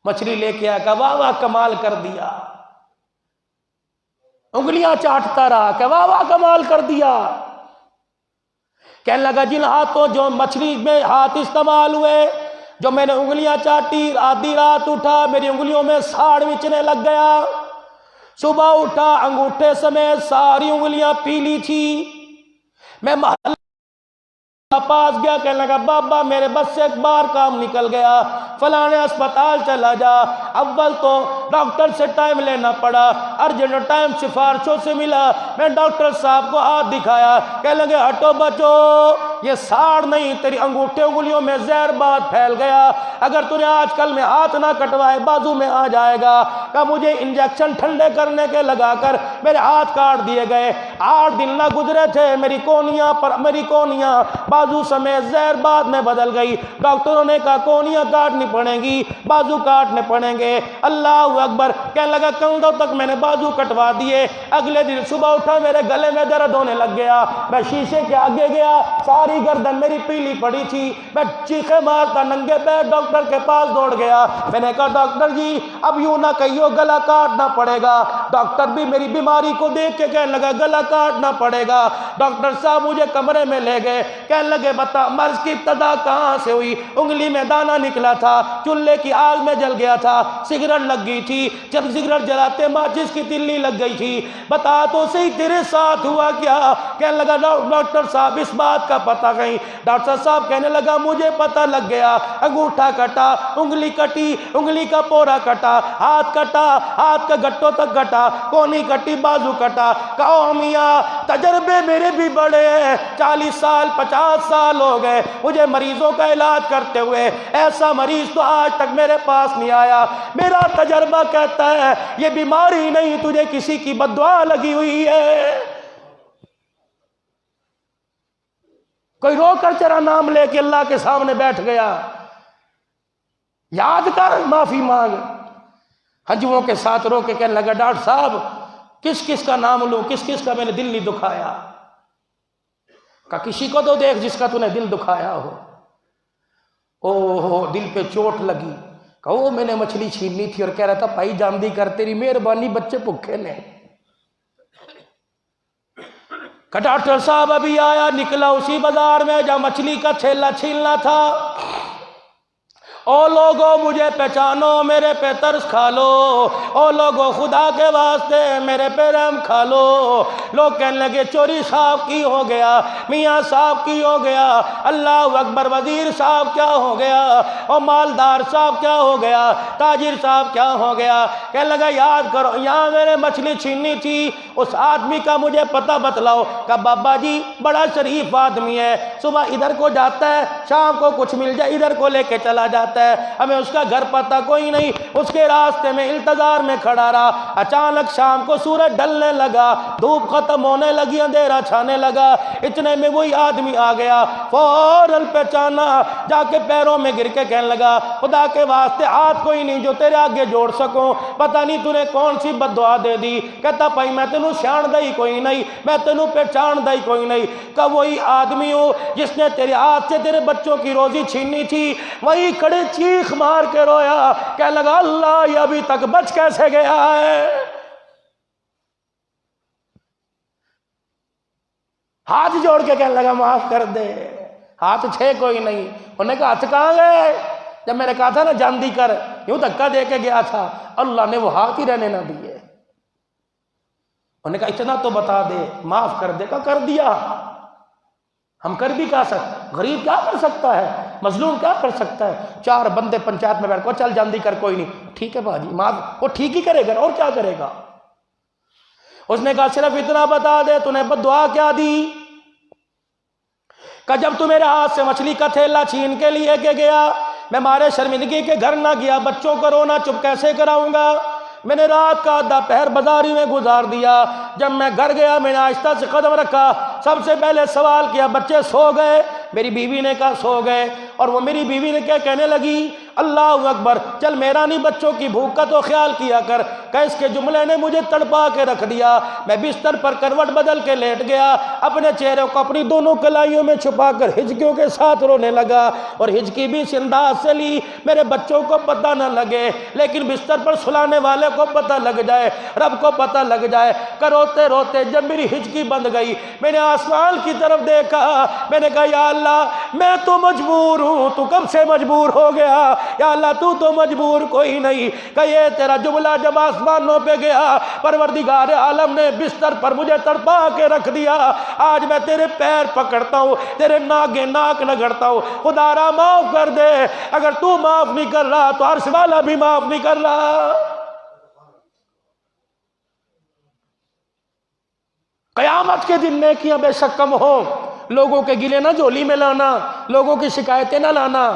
مچھلی لے کے آیا، کہا واہ واہ کمال کر دیا۔ انگلیاں چاٹتا رہا کہ واہ واہ کمال کر دیا۔ کہنے لگا جن ہاتھوں جو مچھلی میں ہاتھ استعمال ہوئے، جو میں نے انگلیاں چاٹی، آدھی رات اٹھا میری انگلیوں میں ساڑ وچنے لگ گیا، صبح اٹھا انگوٹھے سمیت ساری انگلیاں پیلی تھی۔ میں محل پاس گیا، کہنے لگا بابا میرے بس سے ایک بار کام نکل گیا، فلانے اسپتال چلا جا۔ اول تو ڈاکٹر سے ٹائم لینا پڑا، ارجنٹ ٹائم سفارشوں سے ملا۔ میں ڈاکٹر صاحب کو ہاتھ دکھایا، کہنے لگے ہٹو بچو، یہ ساڑ نہیں، تیری انگوٹھے انگلیوں میں زہر بات پھیل گیا، اگر تُو نے آج کل میں ہاتھ نہ کٹوائے بازو میں آ جائے گا۔ کہ مجھے انجیکشن ٹھنڈے کرنے کے لگا کر میرے ہاتھ کاٹ دیے گئے۔ 8 دن نہ گزرے تھے، میری کونیاں بازو سمیت زہر بعد میں بدل گئی۔ ڈاکٹروں نے کہا کونیاں کاٹنی پڑیں گی، بازو کاٹنے پڑیں گے۔ اللہ اکبر، کہنے لگا کندھوں تک میں نے بازو کٹوا دیے۔ اگلے دن صبح اٹھا میرے گلے میں درد ہونے لگ گیا، میں شیشے کے آگے گیا، ساری گردن میری پیلی پڑی تھی، میں چیخے مارتا ننگے پیر ڈاکٹر کے پاس دوڑ گیا۔ میں نے کہا ڈاکٹر جی اب یوں نہ کہیو گلا کاٹنا پڑے گا۔ ڈاکٹر بھی میری بیماری کو دیکھ کے کہنے لگا گلا کاٹنا پڑے گا۔ ڈاکٹر صاحب مجھے کمرے میں لے گئے، کہنے لگے بتا مرض کی ابتدا کہاں سے ہوئی؟ انگلی میں دانہ نکلا تھا، چولہے کی آگ میں جل گیا تھا، سگریٹ لگ گئی تھی، جب سگریٹ جلاتے ماچس کی تلی لگ گئی تھی، بتا تو صحیح تیرے ساتھ ہوا کیا؟ کہنے لگا ڈاکٹر صاحب اس بات کا پتہ نہیں۔ ڈاکٹر صاحب کہنے لگا مجھے پتہ لگ گیا، انگوٹھا کٹا، انگلی کٹی، انگلی کا پورا کٹا، ہاتھ کا گٹوں تک کٹا، کونی کٹی، بازو کٹا۔ کہو میاں تجربے میرے بھی بڑے ہیں، 40 سال 50 سال ہو گئے مجھے مریضوں کا علاج کرتے ہوئے، ایسا مریض تو آج تک میرے پاس نہیں آیا۔ میرا تجربہ کہتا ہے یہ بیماری نہیں، تجھے کسی کی بددعا لگی ہوئی ہے۔ کوئی رو کر تیرا نام لے کے اللہ کے سامنے بیٹھ گیا، یاد کر، معافی مانگ۔ ہنجوؤں کے ساتھ رو کے کہنے لگا ڈاکٹر صاحب کس کس کا نام لوں، کس کس کا میں نے دل نہیں دکھایا؟ کہا کسی کو تو دیکھ جس کا تو نے دل دکھایا ہو۔ او دل پہ چوٹ لگی، کہو میں نے مچھلی چھیننی تھی اور کہہ رہا تھا بھائی جاندی کر تیری مہربانی بچے بھوکے نے۔ کہ ڈاکٹر صاحب ابھی آیا، نکلا اسی بازار میں جہاں مچھلی کا تھیلا چھیلنا تھا۔ او لوگو مجھے پہچانو، میرے پہ ترس کھا لو، او لوگو خدا کے واسطے میرے پہ رحم کھا لو۔ لوگ کہنے لگے چوری صاحب کی ہو گیا، میاں صاحب کی ہو گیا، اللہ اکبر، وزیر صاحب کیا ہو گیا، اور مالدار صاحب کیا ہو گیا، تاجر صاحب کیا ہو گیا؟ کہنے لگا یاد کرو یہاں میرے مچھلی چھیننی تھی، اس آدمی کا مجھے پتہ بتلاؤ۔ کہ بابا جی بڑا شریف آدمی ہے، صبح ادھر کو جاتا ہے، شام کو کچھ مل جائے ادھر کو لے کے چلا جاتا ہے، ہمیں اس کا گھر پتہ کوئی نہیں۔ اس کے راستے میں انتظار میں کھڑا رہا، اچانک شام کو سورج ڈھلنے لگا، دھوپ ختم ہونے لگی، اندھیرا چھانے لگا، اتنے میں وہی آدمی آ گیا، فوراً پہچانا، جا کے پیروں میں گر کے کہنے لگا خدا کے واسطے ہاتھ کوئی نہیں جو تیرے آگے جوڑ سکوں، پتہ نہیں تو نے کون سی بددعا دے دی۔ کہتا بھائی میں تینوں سیان دئی کوئی نہیں، میں تینوں پہچان دئی کوئی نہیں۔ کہ وہی آدمی ہو جس نے تیرے ہاتھ سے تیرے بچوں کی روزی چھیننی تھی، وہی کھڑے چیخ مار کے رویا، کہنے لگا اللہ یہ ابھی تک بچ کیسے گیا ہے؟ ہاتھ جوڑ کے کہنے لگا معاف کر دے، ہاتھ تھے کوئی نہیں۔ انہوں نے کہا ہاتھ کہاں گئے؟ جب میں نے کہا تھا نا جاندی کر، یوں دھکا دے کے گیا تھا، اللہ نے وہ ہاتھ ہی رہنے نہ دیے۔ انہوں نے کہا اتنا تو بتا دے، معاف کر دے۔ کہا کر دیا، ہم کر بھی کیا سکتے، غریب کیا کر سکتا ہے، مظلوم کیا کر سکتا ہے؟ 4 بندے پنچایت میں بیٹھ کو چل جاندی کر کوئی نہیں، ٹھیک ہے باجی معاف، وہ ٹھیک ہی کرے گا اور کیا کرے گا؟ اس نے کہا صرف اتنا بتا دے تو نے بددعا کیا دی؟ کہ جب تو میرے ہاتھ سے مچھلی کا تھیلا چھین کے لیے کے گیا، میں مارے شرمندگی کے گھر نہ گیا، بچوں کو رونا چپ کیسے کراؤں گا؟ میں نے رات کا آدھا پہر بازاری میں گزار دیا۔ جب میں گھر گیا میں نے آہستہ سے قدم رکھا، سب سے پہلے سوال کیا بچے سو گئے؟ میری بیوی نے کہا سو گئے، اور وہ میری بیوی نے کیا کہنے لگی؟ اللہ اکبر، چل میرا نہیں بچوں کی بھوک کا تو خیال کیا کر۔ کہ اس کے جملے نے مجھے تڑپا کے رکھ دیا، میں بستر پر کروٹ بدل کے لیٹ گیا، اپنے چہرے کو اپنی دونوں کلائیوں میں چھپا کر ہچکیوں کے ساتھ رونے لگا، اور ہچکی بھی اس انداز سے لی میرے بچوں کو پتہ نہ لگے، لیکن بستر پر سلانے والے کو پتہ لگ جائے، رب کو پتہ لگ جائے۔ کہ روتے روتے جب میری ہچکی بند گئی، میں نے آسمان کی طرف دیکھا، میں نے کہا یا اللہ میں تو مجبور ہوں، تو کب سے مجبور ہو گیا؟ یا اللہ تو مجبور کوئی نہیں۔ کہ یہ تیرا جملہ جب آسمانوں پہ گیا، پروردگار عالم نے بستر پر مجھے تڑپا کے رکھ دیا، آج میں تیرے پیر پکڑتا ہوں، تیرے ناگے ناک رگڑتا ہوں، خدا را معاف کر دے۔ اگر تو معاف نہیں کر رہا تو عرش والا بھی معاف نہیں کر رہا۔ قیامت کے دن نیکیاں بے شک کم ہوں، لوگوں کے گلے نہ جھولی میں لانا، لوگوں کی شکایتیں نہ لانا،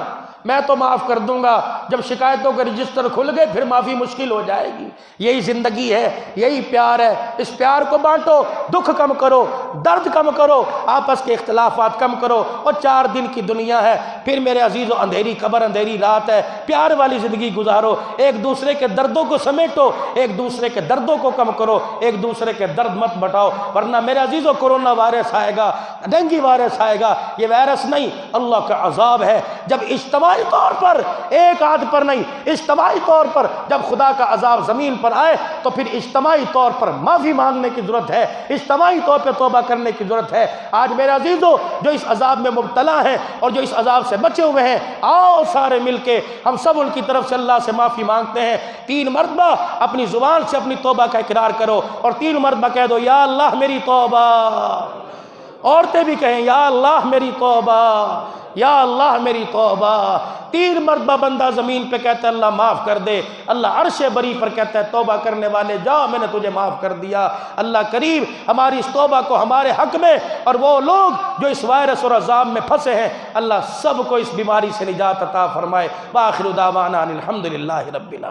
میں تو معاف کر دوں گا۔ جب شکایتوں کے رجسٹر کھل گئے پھر معافی مشکل ہو جائے گی۔ یہی زندگی ہے، یہی پیار ہے، اس پیار کو بانٹو، دکھ کم کرو، درد کم کرو، آپس کے اختلافات کم کرو، اور 4 دن کی دنیا ہے، پھر میرے عزیزو اندھیری قبر اندھیری رات ہے، پیار والی زندگی گزارو، ایک دوسرے کے دردوں کو سمیٹو، ایک دوسرے کے دردوں کو کم کرو، ایک دوسرے کے درد مت بٹاؤ، ورنہ میرے عزیزو کرونا وائرس آئے گا، ڈینگی وائرس آئے گا، یہ وائرس نہیں اللہ کا عذاب ہے۔ جب اجتماعی طور پر، ایک آدھ پر نہیں، اجتماعی طور پر جب خدا کا عذاب زمین پر آئے تو پھر اجتماعی طور پر معافی مانگنے کی ضرورت ہے، اجتماعی طور پہ توبہ کرنے کی ضرورت ہے۔ آج میرے عزیزو جو اس عذاب میں مبتلا ہیں اور جو اس عذاب سے بچے ہوئے ہیں، آؤ سارے مل کے ہم سب ان کی طرف سے اللہ سے معافی مانگتے ہیں۔ 3 مرتبہ اپنی زبان سے اپنی توبہ کا اقرار کرو، اور 3 مرتبہ کہہ دو یا اللہ میری توبہ۔ عورتیں بھی کہیں یا اللہ میری توبہ، یا اللہ میری توبہ۔ 3 مرتبہ بندہ زمین پہ کہتا ہے اللہ معاف کر دے، اللہ عرش بری پر کہتا ہے توبہ کرنے والے جاؤ میں نے تجھے معاف کر دیا۔ اللہ کریم ہماری اس توبہ کو ہمارے حق میں، اور وہ لوگ جو اس وائرس اور عذاب میں پھنسے ہیں، اللہ سب کو اس بیماری سے نجات عطا فرمائے۔ وآخر دعوانا ان الحمدللہ رب العالمین۔